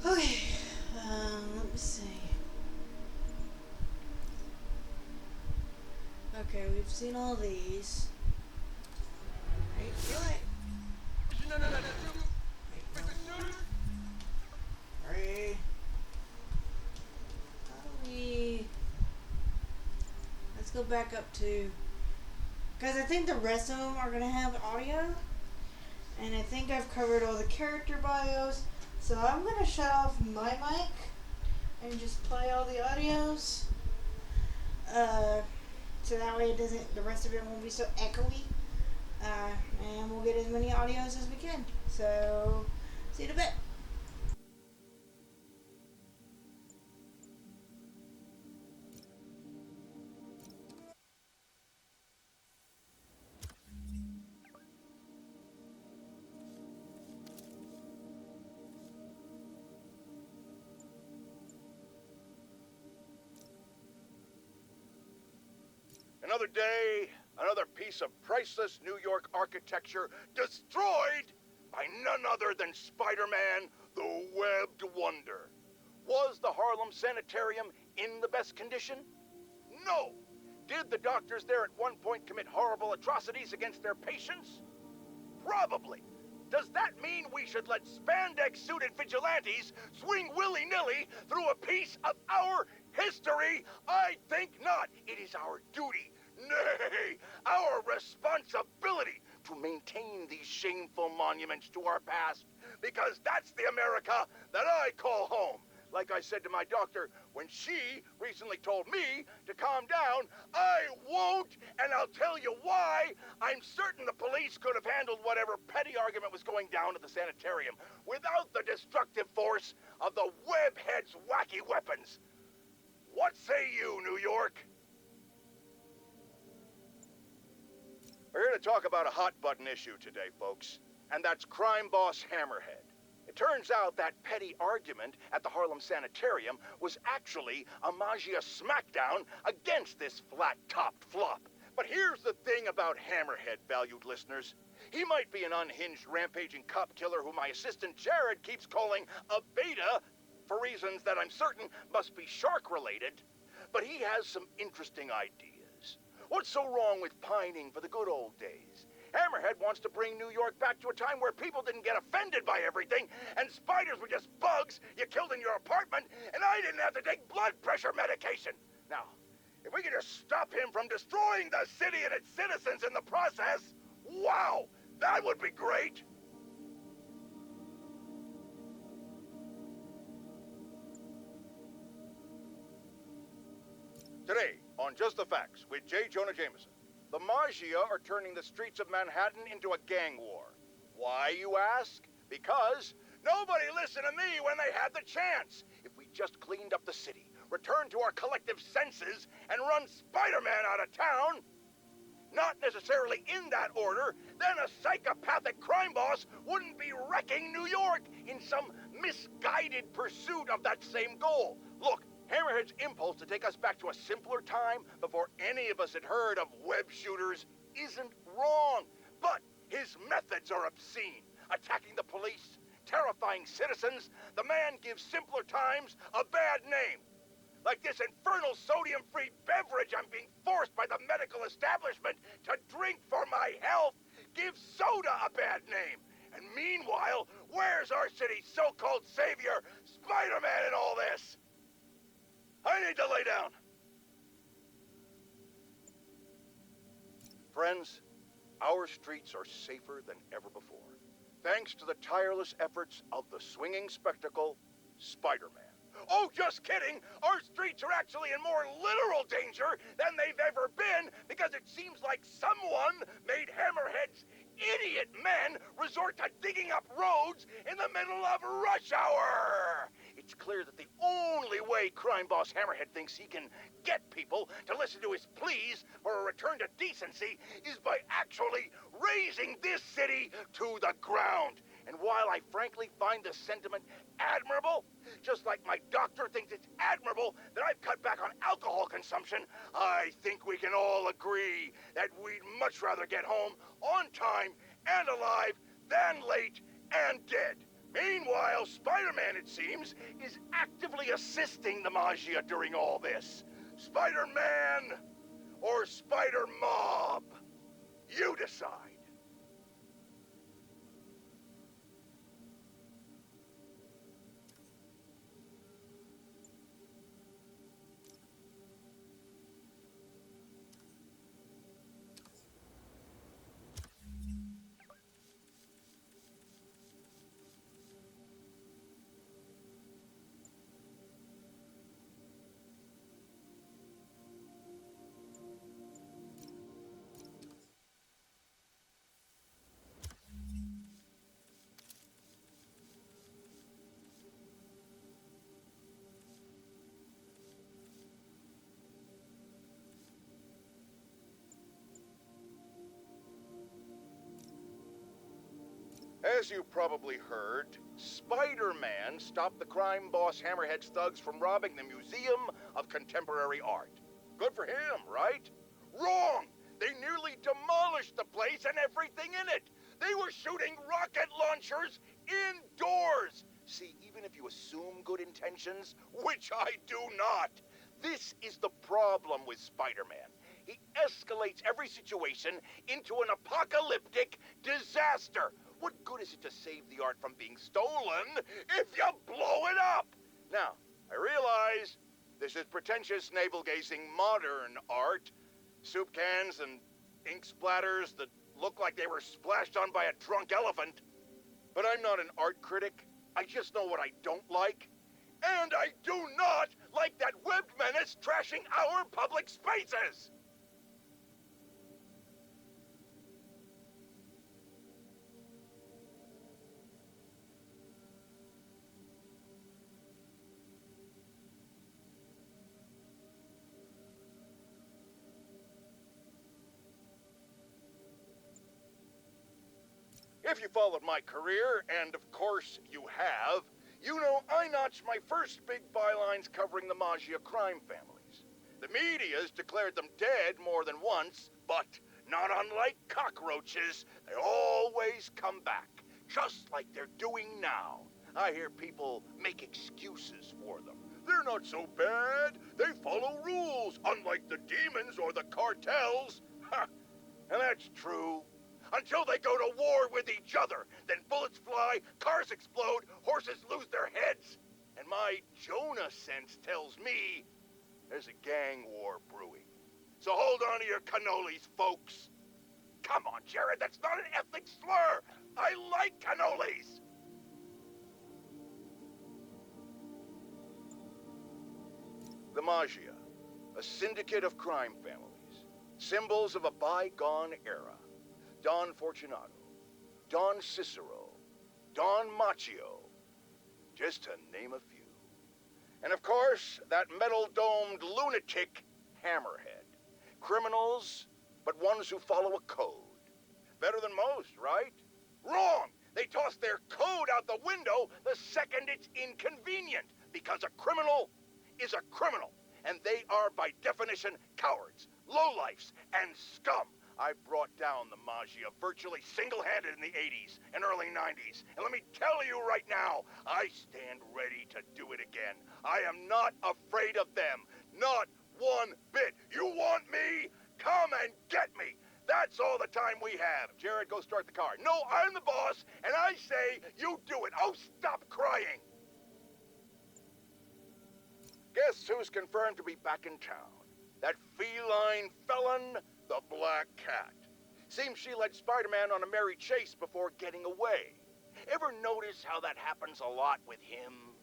Okay, let me see. Okay, we've seen all these. Right, you're right. Hurry. How do we... Let's go back up to... Because I think the rest of them are going to have audio. And I think I've covered all the character bios. So I'm going to shut off my mic and just play all the audios. So that way it doesn't, the rest of it won't be so echoey. And we'll get as many audios as we can. So, see you in a bit. Another day, another piece of priceless New York architecture destroyed by none other than Spider-Man, the Webbed Wonder. Was the Harlem Sanitarium in the best condition? No. Did the doctors there at one point commit horrible atrocities against their patients? Probably. Does that mean we should let spandex-suited vigilantes swing willy-nilly through a piece of our history? I think not. It is our duty, nay, our responsibility to maintain these shameful monuments to our past, because that's the America that I call home. Like I said to my doctor when she recently told me to calm down, I won't, and I'll tell you why. I'm certain the police could have handled whatever petty argument was going down at the sanitarium without the destructive force of the Webhead's wacky weapons. What say you, New York? We're here to talk about a hot-button issue today, folks, and that's crime boss Hammerhead. It turns out that petty argument at the Harlem Sanitarium was actually a Magia smackdown against this flat-topped flop. But here's the thing about Hammerhead, valued listeners. He might be an unhinged, rampaging cop killer who my assistant Jared keeps calling a beta, for reasons that I'm certain must be shark-related, but he has some interesting ideas. What's so wrong with pining for the good old days? Hammerhead wants to bring New York back to a time where people didn't get offended by everything, and spiders were just bugs you killed in your apartment, and I didn't have to take blood pressure medication. Now, if we could just stop him from destroying the city and its citizens in the process, wow, that would be great. Today, on Just the Facts, with J. Jonah Jameson, the Magia are turning the streets of Manhattan into a gang war. Why, you ask? Because nobody listened to me when they had the chance. If we just cleaned up the city, returned to our collective senses, and run Spider-Man out of town, not necessarily in that order, then a psychopathic crime boss wouldn't be wrecking New York in some misguided pursuit of that same goal. Look, Hammerhead's impulse to take us back to a simpler time before any of us had heard of web shooters isn't wrong. But his methods are obscene. Attacking the police, terrifying citizens, the man gives simpler times a bad name. Like this infernal sodium-free beverage I'm being forced by the medical establishment to drink for my health gives soda a bad name. And meanwhile, where's our city's so-called savior, Spider-Man, in all this? I need to lay down. Friends, our streets are safer than ever before, thanks to the tireless efforts of the swinging spectacle, Spider-Man. Oh, just kidding! Our streets are actually in more literal danger than they've ever been, because it seems like someone made Hammerhead's idiot men resort to digging up roads in the middle of rush hour! It's clear that the only way crime boss Hammerhead thinks he can get people to listen to his pleas for a return to decency is by actually razing this city to the ground. And while I frankly find the sentiment admirable, just like my doctor thinks it's admirable that I've cut back on alcohol consumption, I think we can all agree that we'd much rather get home on time and alive than late and dead. Meanwhile, Spider-Man, it seems, is actively assisting the Magia during all this. Spider-Man or Spider-Mob? You decide. As you probably heard, Spider-Man stopped the crime boss Hammerhead's thugs from robbing the Museum of Contemporary Art. Good for him, right? Wrong! They nearly demolished the place and everything in it. They were shooting rocket launchers indoors. See, even if you assume good intentions, which I do not, this is the problem with Spider-Man. He escalates every situation into an apocalyptic disaster. What good is it to save the art from being stolen if you blow it up? Now, I realize this is pretentious, navel-gazing modern art. Soup cans and ink splatters that look like they were splashed on by a drunk elephant. But I'm not an art critic. I just know what I don't like. And I do not like that webbed menace trashing our public spaces! If you followed my career, and of course you have, you know I notched my first big bylines covering the Maggia crime families. The media's declared them dead more than once, but not unlike cockroaches, they always come back, just like they're doing now. I hear people make excuses for them. They're not so bad. They follow rules, unlike the demons or the cartels. Ha! And that's true. Until they go to war with each other. Then bullets fly, cars explode, horses lose their heads. And my Jonah sense tells me there's a gang war brewing. So hold on to your cannolis, folks. Come on, Jared, that's not an ethnic slur. I like cannolis. The Maggia, a syndicate of crime families, symbols of a bygone era. Don Fortunato, Don Cicero, Don Macchio, just to name a few. And of course, that metal-domed lunatic Hammerhead. Criminals, but ones who follow a code. Better than most, right? Wrong! They toss their code out the window the second it's inconvenient, because a criminal is a criminal, and they are by definition cowards, lowlifes, and scum. I brought down the Maggia virtually single-handed in the 80s and early 90s. And let me tell you right now, I stand ready to do it again. I am not afraid of them. Not one bit. You want me? Come and get me. That's all the time we have. Jared, go start the car. No, I'm the boss, and I say you do it. Oh, stop crying. Guess who's confirmed to be back in town? That feline felon, the Black Cat. Seems she led Spider-Man on a merry chase before getting away. Ever notice how that happens a lot with him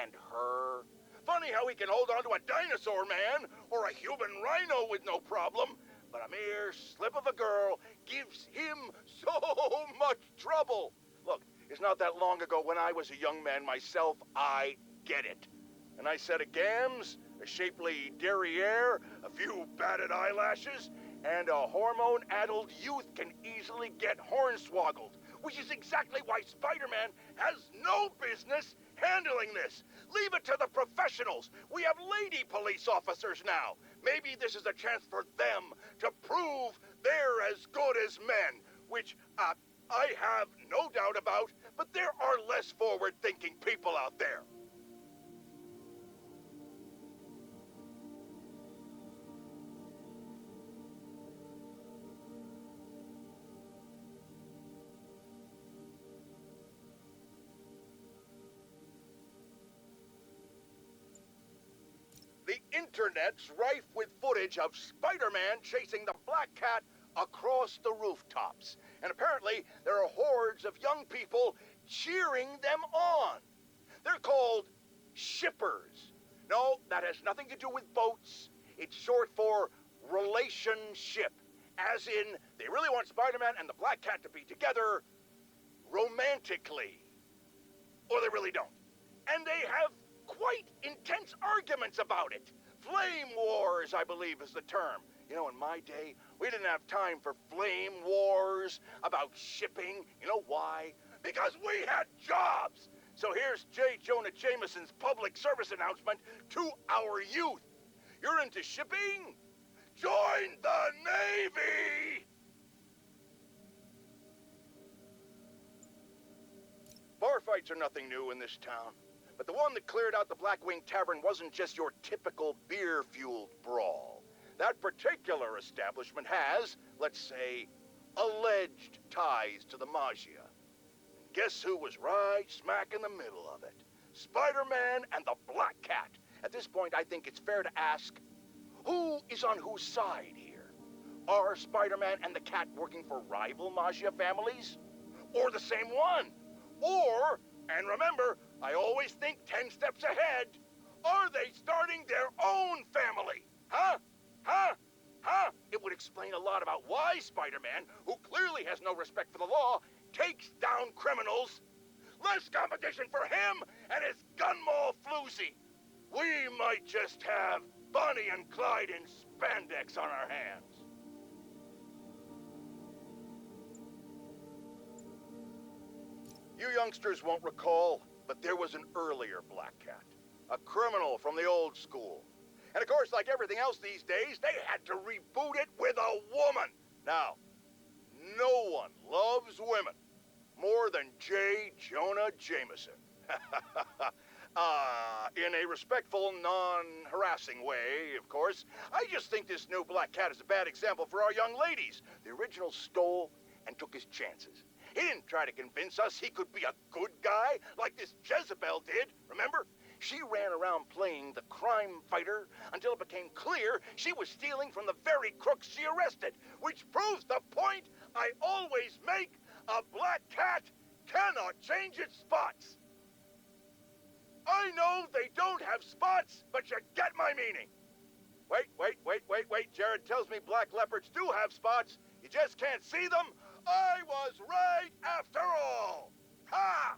and her? Funny how he can hold on to a dinosaur man or a human rhino with no problem, but a mere slip of a girl gives him so much trouble. Look, it's not that long ago when I was a young man myself. I get it. And I said a gams, a shapely derriere, a few batted eyelashes, and a hormone-addled youth can easily get hornswoggled, which is exactly why Spider-Man has no business handling this. Leave it to the professionals. We have lady police officers now. Maybe this is a chance for them to prove they're as good as men, which I have no doubt about, but there are less forward-thinking people out there. The internet's rife with footage of Spider-Man chasing the Black Cat across the rooftops. And apparently, there are hordes of young people cheering them on. They're called shippers. No, that has nothing to do with boats. It's short for relationship. As in, they really want Spider-Man and the Black Cat to be together romantically. Or they really don't. And they have quite intense arguments about it. Flame wars, I believe, is the term. You know, in my day, we didn't have time for flame wars about shipping. You know why? Because we had jobs. So here's J. Jonah Jameson's public service announcement to our youth. You're into shipping? Join the Navy! Bar fights are nothing new in this town, but the one that cleared out the Blackwing Tavern wasn't just your typical beer-fueled brawl. That particular establishment has, let's say, alleged ties to the Magia. And guess who was right smack in the middle of it? Spider-Man and the Black Cat. At this point, I think it's fair to ask, who is on whose side here? Are Spider-Man and the Cat working for rival Magia families? Or the same one? Or, and remember, I always think 10 steps ahead, are they starting their own family? Huh? Huh? Huh? It would explain a lot about why Spider-Man, who clearly has no respect for the law, takes down criminals. Less competition for him and his gun mall floozy. We might just have Bonnie and Clyde in spandex on our hands. You youngsters won't recall, but there was an earlier Black Cat. A criminal from the old school. And of course, like everything else these days, they had to reboot it with a woman. Now, no one loves women more than J. Jonah Jameson. In a respectful, non-harassing way, of course. I just think this new Black Cat is a bad example for our young ladies. The original stole and took his chances. He didn't try to convince us he could be a good guy like this Jezebel did, remember? She ran around playing the crime fighter until it became clear she was stealing from the very crooks she arrested, which proves the point I always make: a Black Cat cannot change its spots. I know they don't have spots, but you get my meaning. Wait. Jared tells me black leopards do have spots. You just can't see them. I was right after all. Ha!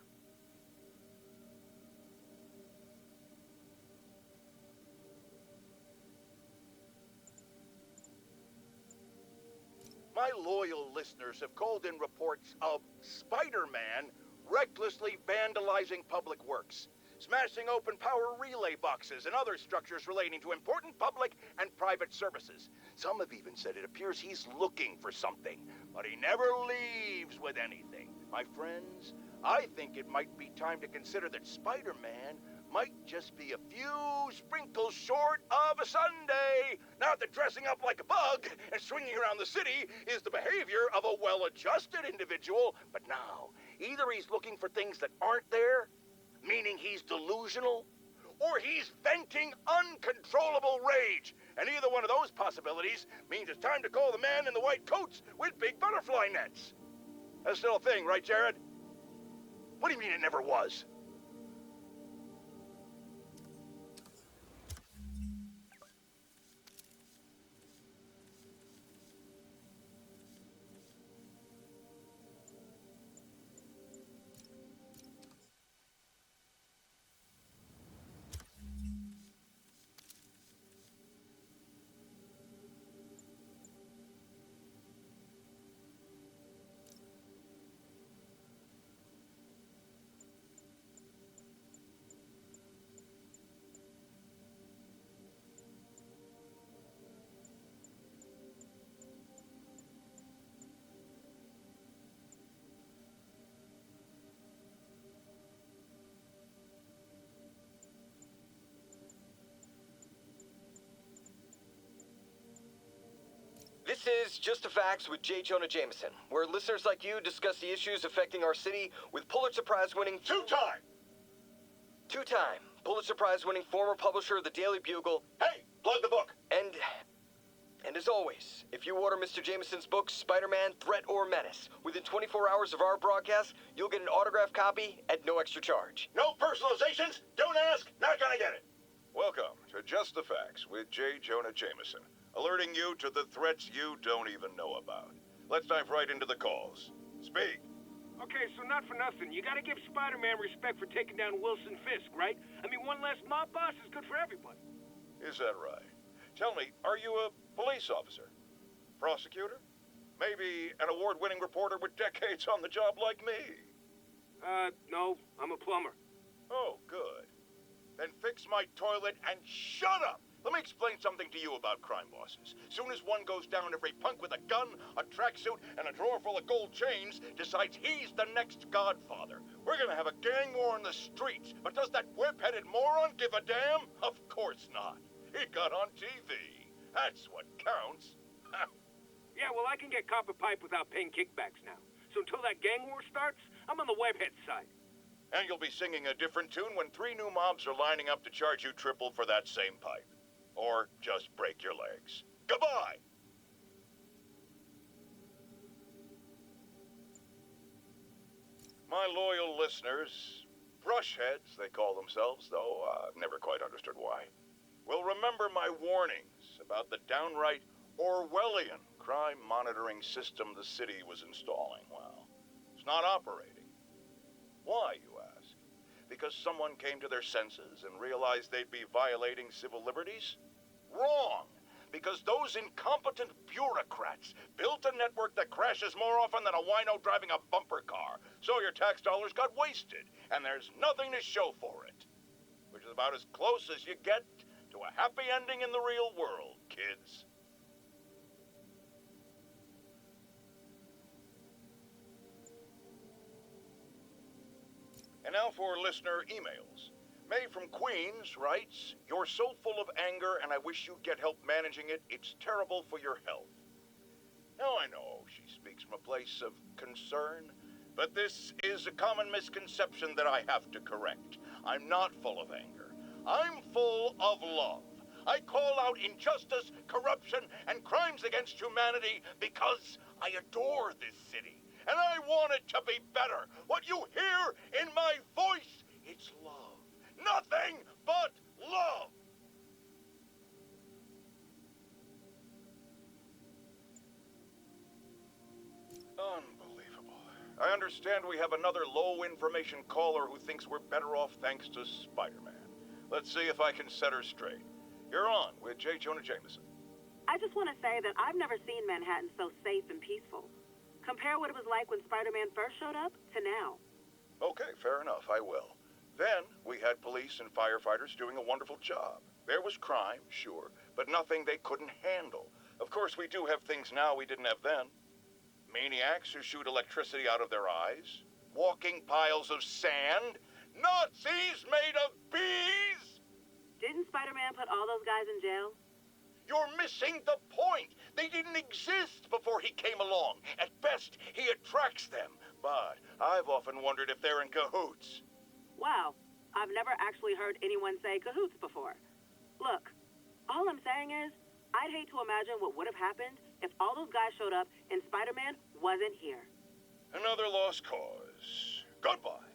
My loyal listeners have called in reports of Spider-Man recklessly vandalizing public works, smashing open power relay boxes and other structures relating to important public and private services. Some have even said it appears he's looking for something, but he never leaves with anything. My friends, I think it might be time to consider that Spider-Man might just be a few sprinkles short of a sundae. Not that dressing up like a bug and swinging around the city is the behavior of a well-adjusted individual, but now, either he's looking for things that aren't there, meaning he's delusional, or he's venting uncontrollable rage. And either one of those possibilities means it's time to call the man in the white coats with big butterfly nets. That's still a thing, right, Jared? What do you mean it never was? This is Just the Facts with J. Jonah Jameson, where listeners like you discuss the issues affecting our city with Pulitzer Prize-winning... Two-time Pulitzer Prize-winning former publisher of the Daily Bugle... Hey, plug the book. And as always, if you order Mr. Jameson's book, Spider-Man, Threat or Menace, within 24 hours of our broadcast, you'll get an autographed copy at no extra charge. No personalizations, don't ask, not gonna get it. Welcome to Just the Facts with J. Jonah Jameson, alerting you to the threats you don't even know about. Let's dive right into the calls. Speak. Okay, so not for nothing. You gotta give Spider-Man respect for taking down Wilson Fisk, right? I mean, one less mob boss is good for everybody. Is that right? Tell me, are you a police officer? Prosecutor? Maybe an award-winning reporter with decades on the job like me? No, I'm a plumber. Oh, good. Then fix my toilet and shut up Let me explain something to you about crime bosses. Soon as one goes down, every punk with a gun, a tracksuit, and a drawer full of gold chains decides he's the next godfather. We're gonna have a gang war in the streets, but does that whip-headed moron give a damn? Of course not. He got on TV. That's what counts. Yeah, well, I can get copper pipe without paying kickbacks now. So until that gang war starts, I'm on the webhead side. And you'll be singing a different tune when 3 new mobs are lining up to charge you triple for that same pipe. Or just break your legs. Goodbye! My loyal listeners, brushheads they call themselves, though I've never quite understood why, will remember my warnings about the downright Orwellian crime monitoring system the city was installing. Well, it's not operating. Why, you ask? Because someone came to their senses and realized they'd be violating civil liberties? Wrong! Because those incompetent bureaucrats built a network that crashes more often than a wino driving a bumper car. So your tax dollars got wasted, and there's nothing to show for it. Which is about as close as you get to a happy ending in the real world, kids. And now for listener emails. May from Queens writes, "You're so full of anger and I wish you'd get help managing it. It's terrible for your health." Now I know she speaks from a place of concern, but this is a common misconception that I have to correct. I'm not full of anger. I'm full of love. I call out injustice, corruption, and crimes against humanity because I adore this city. And I want it to be better. What you hear in my voice, it's love. Nothing but love. Unbelievable. I understand we have another low-information caller who thinks we're better off thanks to Spider-Man. Let's see if I can set her straight. You're on with J. Jonah Jameson. I just want to say that I've never seen Manhattan so safe and peaceful. Compare what it was like when Spider-Man first showed up to now. Okay, fair enough, I will. Then we had police and firefighters doing a wonderful job. There was crime, sure, but nothing they couldn't handle. Of course, we do have things now we didn't have then. Maniacs who shoot electricity out of their eyes, walking piles of sand, Nazis made of bees! Didn't Spider-Man put all those guys in jail? You're missing the point. They didn't exist before he came along. At best, he attracts them. But I've often wondered if they're in cahoots. Wow, I've never actually heard anyone say cahoots before. Look, all I'm saying is, I'd hate to imagine what would have happened if all those guys showed up and Spider-Man wasn't here. Another lost cause. Goodbye.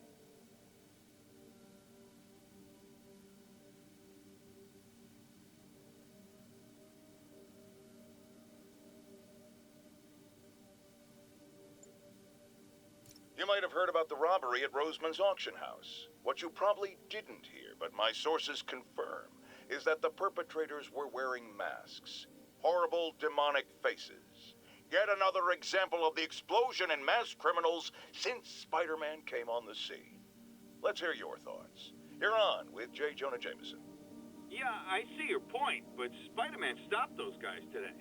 You might have heard about the robbery at Roseman's auction house. What you probably didn't hear, but my sources confirm, is that the perpetrators were wearing masks. Horrible, demonic faces. Yet another example of the explosion in mass criminals since Spider-Man came on the scene. Let's hear your thoughts. You're on with J. Jonah Jameson. Yeah, I see your point, but Spider-Man stopped those guys today.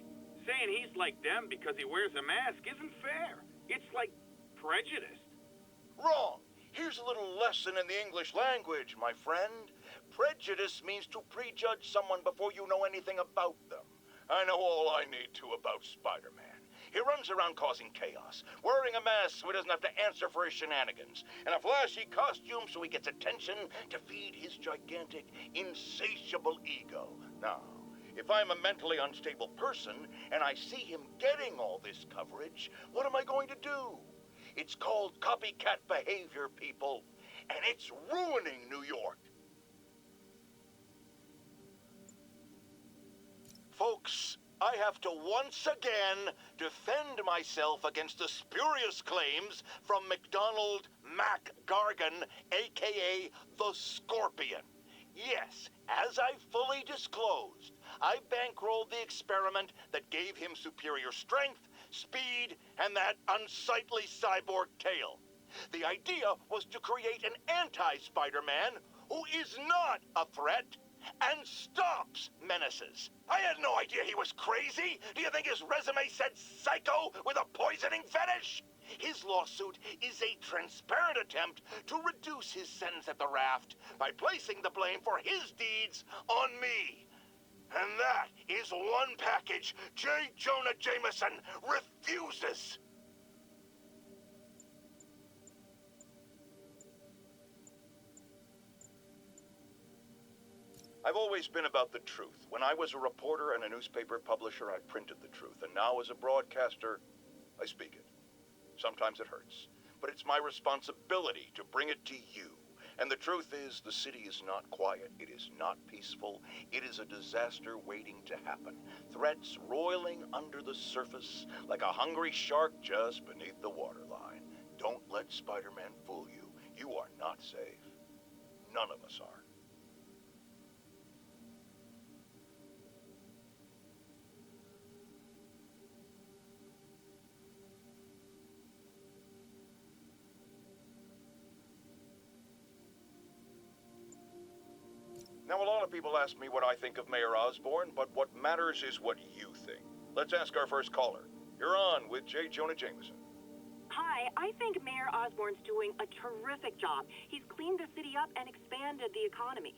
Saying he's like them because he wears a mask isn't fair. It's like prejudice. Wrong. Here's a little lesson in the English language, my friend. Prejudice means to prejudge someone before you know anything about them. I know all I need to about Spider-Man. He runs around causing chaos, wearing a mask so he doesn't have to answer for his shenanigans, and a flashy costume so he gets attention to feed his gigantic, insatiable ego. Now, if I'm a mentally unstable person and I see him getting all this coverage, what am I going to do? It's called copycat behavior, people, and it's ruining New York. Folks, I have to once again defend myself against the spurious claims from McDonald Mac Gargan, a.k.a. the Scorpion. Yes, as I fully disclosed, I bankrolled the experiment that gave him superior strength, speed, and that unsightly cyborg tail. The idea was to create an anti-Spider-Man who is not a threat and stops menaces. I had no idea he was crazy. Do you think his resume said psycho with a poisoning fetish? His lawsuit is a transparent attempt to reduce his sentence at the raft by placing the blame for his deeds on me. And that is one package J. Jonah Jameson refuses. I've always been about the truth. When I was a reporter and a newspaper publisher, I printed the truth. And now as a broadcaster, I speak it. Sometimes it hurts. But it's my responsibility to bring it to you. And the truth is, the city is not quiet. It is not peaceful. It is a disaster waiting to happen. Threats roiling under the surface like a hungry shark just beneath the waterline. Don't let Spider-Man fool you. You are not safe. None of us are. Now, a lot of people ask me what I think of Mayor Osborn, but what matters is what you think. Let's ask our first caller. You're on with J. Jonah Jameson. Hi, I think Mayor Osborn's doing a terrific job. He's cleaned the city up and expanded the economy.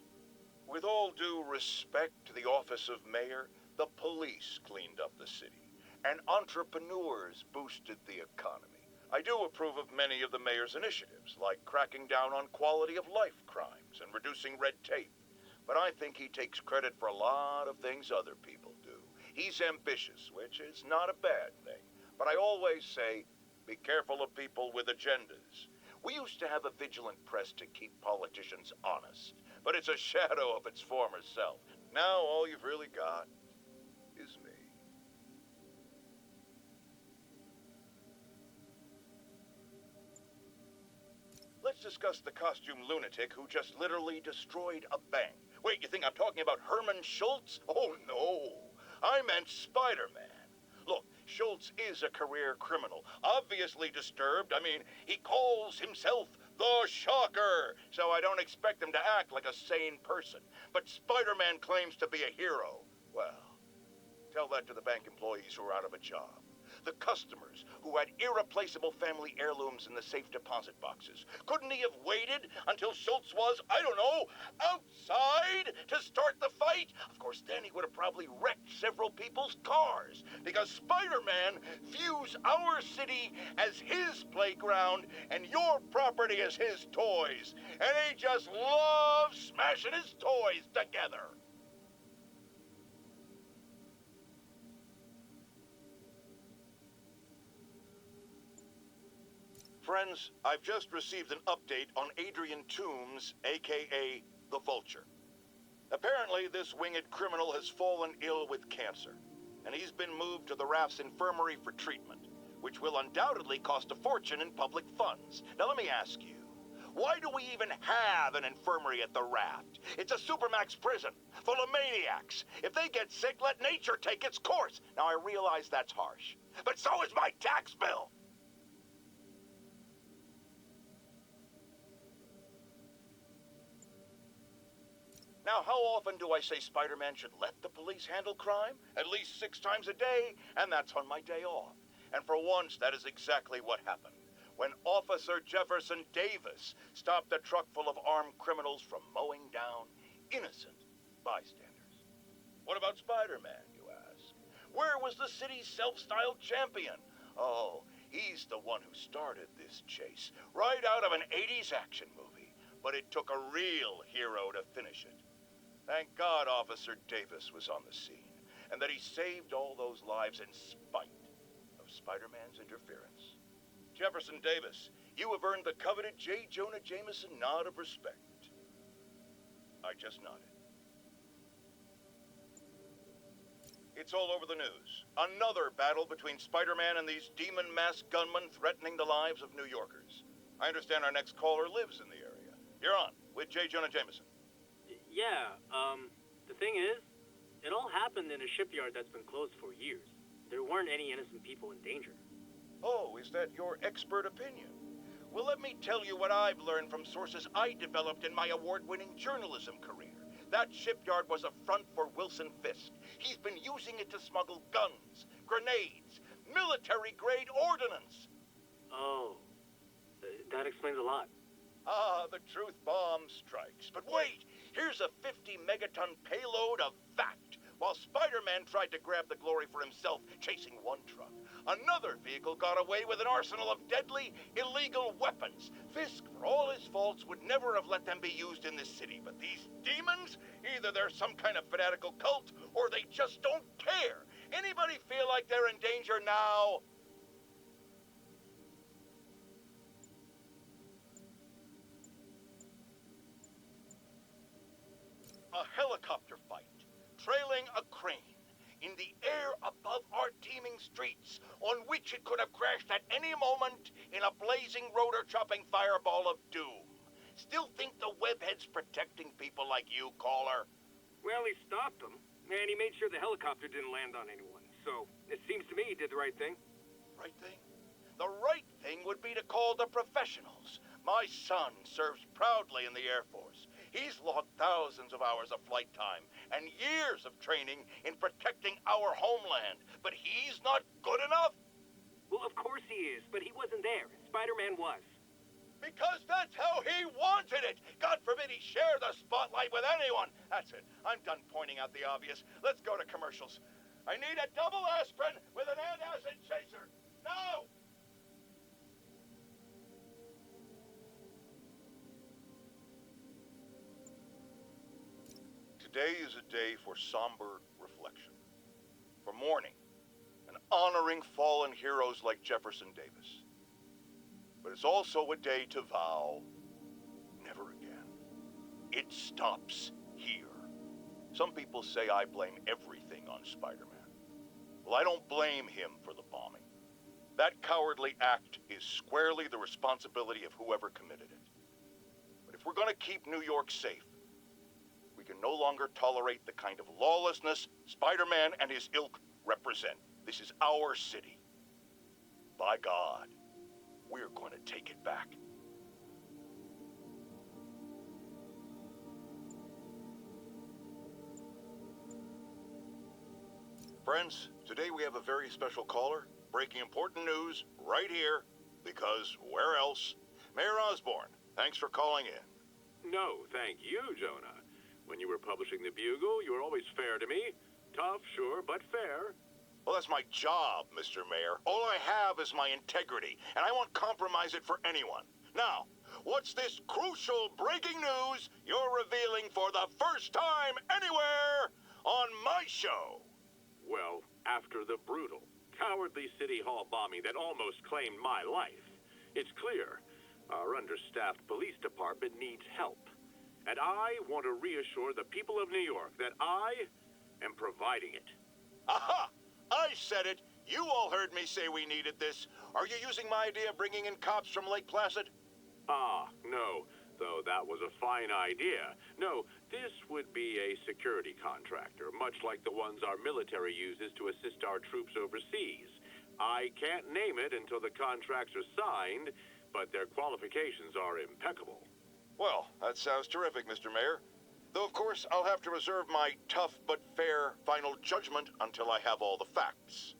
With all due respect to the office of mayor, the police cleaned up the city, and entrepreneurs boosted the economy. I do approve of many of the mayor's initiatives, like cracking down on quality of life crimes and reducing red tape. But I think he takes credit for a lot of things other people do. He's ambitious, which is not a bad thing. But I always say, be careful of people with agendas. We used to have a vigilant press to keep politicians honest, but it's a shadow of its former self. Now all you've really got is me. Let's discuss the costume lunatic who just literally destroyed a bank. Wait, you think I'm talking about Herman Schultz? Oh, no. I meant Spider-Man. Look, Schultz is a career criminal, obviously disturbed. I mean, he calls himself the Shocker, so I don't expect him to act like a sane person. But Spider-Man claims to be a hero. Well, tell that to the bank employees who are out of a job. The customers who had irreplaceable family heirlooms in the safe deposit boxes. Couldn't he have waited until Schultz was, I don't know, outside to start the fight? Of course, then he would have probably wrecked several people's cars, because Spider-Man views our city as his playground and your property as his toys. And he just loves smashing his toys together. Friends, I've just received an update on Adrian Toombs, a.k.a. the Vulture. Apparently, this winged criminal has fallen ill with cancer, and he's been moved to the Raft's infirmary for treatment, which will undoubtedly cost a fortune in public funds. Now, let me ask you, why do we even have an infirmary at the Raft? It's a supermax prison, full of maniacs. If they get sick, let nature take its course. Now, I realize that's harsh, but so is my tax bill. Now, how often do I say Spider-Man should let the police handle crime? At least 6 times a day, and that's on my day off. And for once, that is exactly what happened. When Officer Jefferson Davis stopped a truck full of armed criminals from mowing down innocent bystanders. What about Spider-Man, you ask? Where was the city's self-styled champion? Oh, he's the one who started this chase, right out of an 80s action movie. But it took a real hero to finish it. Thank God Officer Davis was on the scene, and that he saved all those lives in spite of Spider-Man's interference. Jefferson Davis, you have earned the coveted J. Jonah Jameson nod of respect. I just nodded. It's all over the news. Another battle between Spider-Man and these demon-masked gunmen threatening the lives of New Yorkers. I understand our next caller lives in the area. You're on with J. Jonah Jameson. Yeah, the thing is, it all happened in a shipyard that's been closed for years. There weren't any innocent people in danger. Oh, is that your expert opinion? Well, let me tell you what I've learned from sources I developed in my award-winning journalism career. That shipyard was a front for Wilson Fisk. He's been using it to smuggle guns, grenades, military-grade ordnance. Oh, that explains a lot. Ah, the truth bomb strikes. But wait, here's a 50-megaton payload of fact. While Spider-Man tried to grab the glory for himself chasing one truck, another vehicle got away with an arsenal of deadly, illegal weapons. Fisk, for all his faults, would never have let them be used in this city. But these demons, either they're some kind of fanatical cult, or they just don't care. Anybody feel like they're in danger now? A helicopter fight, trailing a crane, in the air above our teeming streets, on which it could have crashed at any moment in a blazing rotor-chopping fireball of doom. Still think the webhead's protecting people like you, caller? Well, he stopped them, and he made sure the helicopter didn't land on anyone. So, it seems to me he did the right thing. Right thing? The right thing would be to call the professionals. My son serves proudly in the Air Force. He's logged thousands of hours of flight time and years of training in protecting our homeland. But he's not good enough? Well, of course he is, but he wasn't there. Spider-Man was. Because that's how he wanted it. God forbid he share the spotlight with anyone. That's it. I'm done pointing out the obvious. Let's go to commercials. I need a double aspirin with an antacid chaser. Now! Today is a day for somber reflection, for mourning, and honoring fallen heroes like Jefferson Davis. But it's also a day to vow never again. It stops here. Some people say I blame everything on Spider-Man. Well, I don't blame him for the bombing. That cowardly act is squarely the responsibility of whoever committed it. But if we're going to keep New York safe, we can no longer tolerate the kind of lawlessness Spider-Man and his ilk represent. This is our city. By God, we're going to take it back. Friends, today we have a very special caller, breaking important news right here, because where else? Mayor Osborne, thanks for calling in. No, thank you, Jonah. When you were publishing the Bugle, you were always fair to me. Tough, sure, but fair. Well, that's my job, Mr. Mayor. All I have is my integrity, and I won't compromise it for anyone. Now, what's this crucial breaking news you're revealing for the first time anywhere on my show? Well, after the brutal, cowardly City Hall bombing that almost claimed my life, it's clear our understaffed police department needs help. And I want to reassure the people of New York that I am providing it. Aha! I said it. You all heard me say we needed this. Are you using my idea of bringing in cops from Lake Placid? Ah, no. Though that was a fine idea. No, this would be a security contractor, much like the ones our military uses to assist our troops overseas. I can't name it until the contracts are signed, but their qualifications are impeccable. Well, that sounds terrific, Mr. Mayor. Though, of course, I'll have to reserve my tough but fair final judgment until I have all the facts.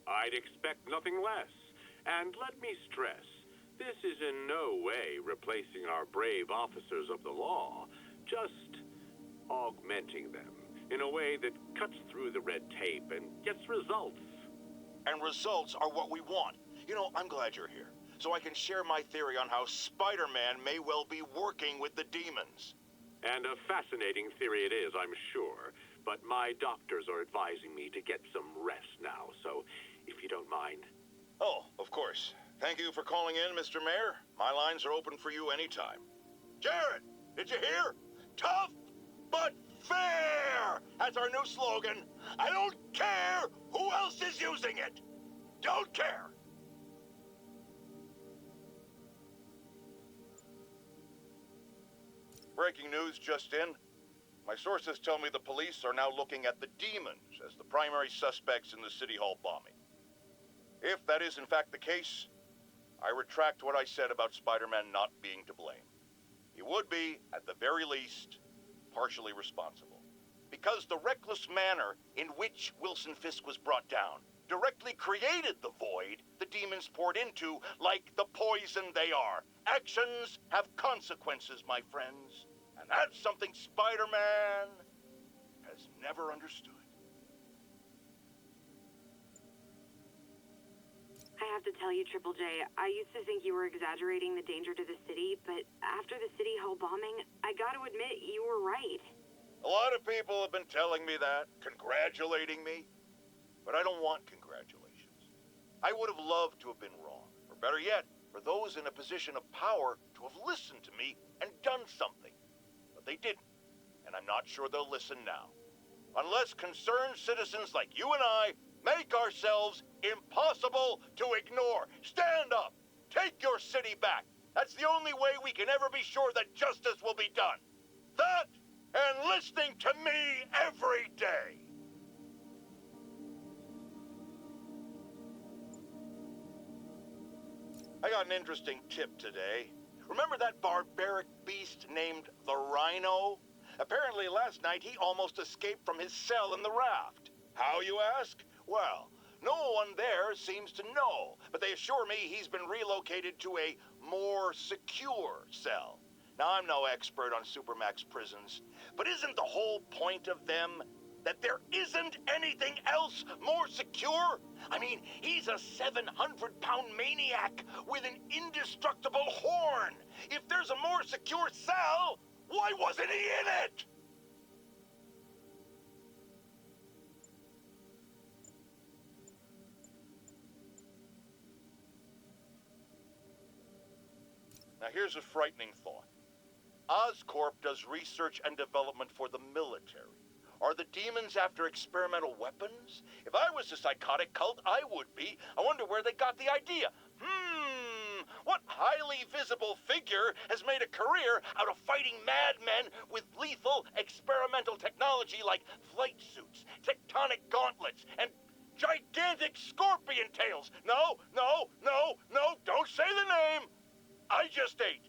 I'd expect nothing less. And let me stress, this is in no way replacing our brave officers of the law, just augmenting them in a way that cuts through the red tape and gets results. And results are what we want. You know, I'm glad you're here, so I can share my theory on how Spider-Man may well be working with the demons. And a fascinating theory it is, I'm sure. But my doctors are advising me to get some rest now, so if you don't mind. Oh, of course. Thank you for calling in, Mr. Mayor. My lines are open for you anytime. Jared, did you hear? Tough but fair! That's our new slogan. I don't care who else is using it. Don't care. Breaking news just in. My sources tell me the police are now looking at the demons as the primary suspects in the City Hall bombing. If that is in fact the case, I retract what I said about Spider-Man not being to blame. He would be, at the very least, partially responsible. Because the reckless manner in which Wilson Fisk was brought down directly created the void the demons poured into, like the poison they are. Actions have consequences, my friends. And that's something Spider-Man has never understood. I have to tell you, Triple J, I used to think you were exaggerating the danger to the city, but after the City Hall bombing, I gotta admit, you were right. A lot of people have been telling me that, congratulating me. But I don't want congratulations. I would have loved to have been wrong. Or better yet, for those in a position of power to have listened to me and done something. But they didn't. And I'm not sure they'll listen now. Unless concerned citizens like you and I make ourselves impossible to ignore. Stand up. Take your city back. That's the only way we can ever be sure that justice will be done. That and listening to me every day. I got an interesting tip today. Remember that barbaric beast named the Rhino? Apparently last night he almost escaped from his cell in the raft. How, you ask? Well, no one there seems to know, but they assure me he's been relocated to a more secure cell. Now, I'm no expert on Supermax prisons, but isn't the whole point of them that there isn't anything else more secure? I mean, he's a 700-pound maniac with an indestructible horn. If there's a more secure cell, why wasn't he in it? Now, here's a frightening thought. Oscorp does research and development for the military. Are the demons after experimental weapons? If I was a psychotic cult, I would be. I wonder where they got the idea. What highly visible figure has made a career out of fighting madmen with lethal experimental technology like flight suits, tectonic gauntlets, and gigantic scorpion tails? No, don't say the name. I just ate.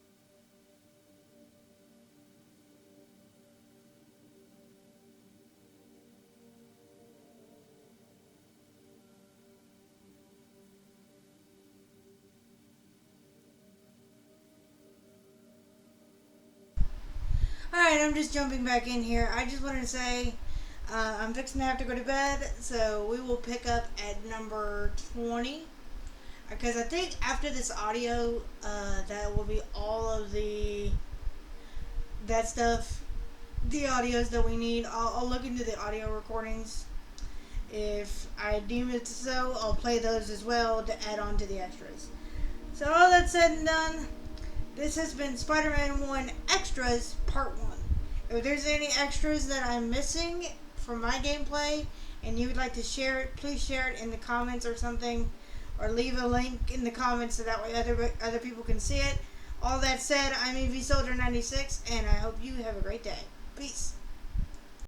Alright, I'm just jumping back in here. I just wanted to say I'm fixing to have to go to bed, so we will pick up at number 20. Because I think after this audio, that will be all of that stuff, the audios that we need. I'll look into the audio recordings. If I deem it so, I'll play those as well to add on to the extras. So all that said and done, this has been Spider-Man 1 Extras Part 1. If there's any extras that I'm missing from my gameplay and you would like to share it, please share it in the comments or something. Or leave a link in the comments so that way other people can see it. All that said, I'm EV Soldier 96 and I hope you have a great day. Peace.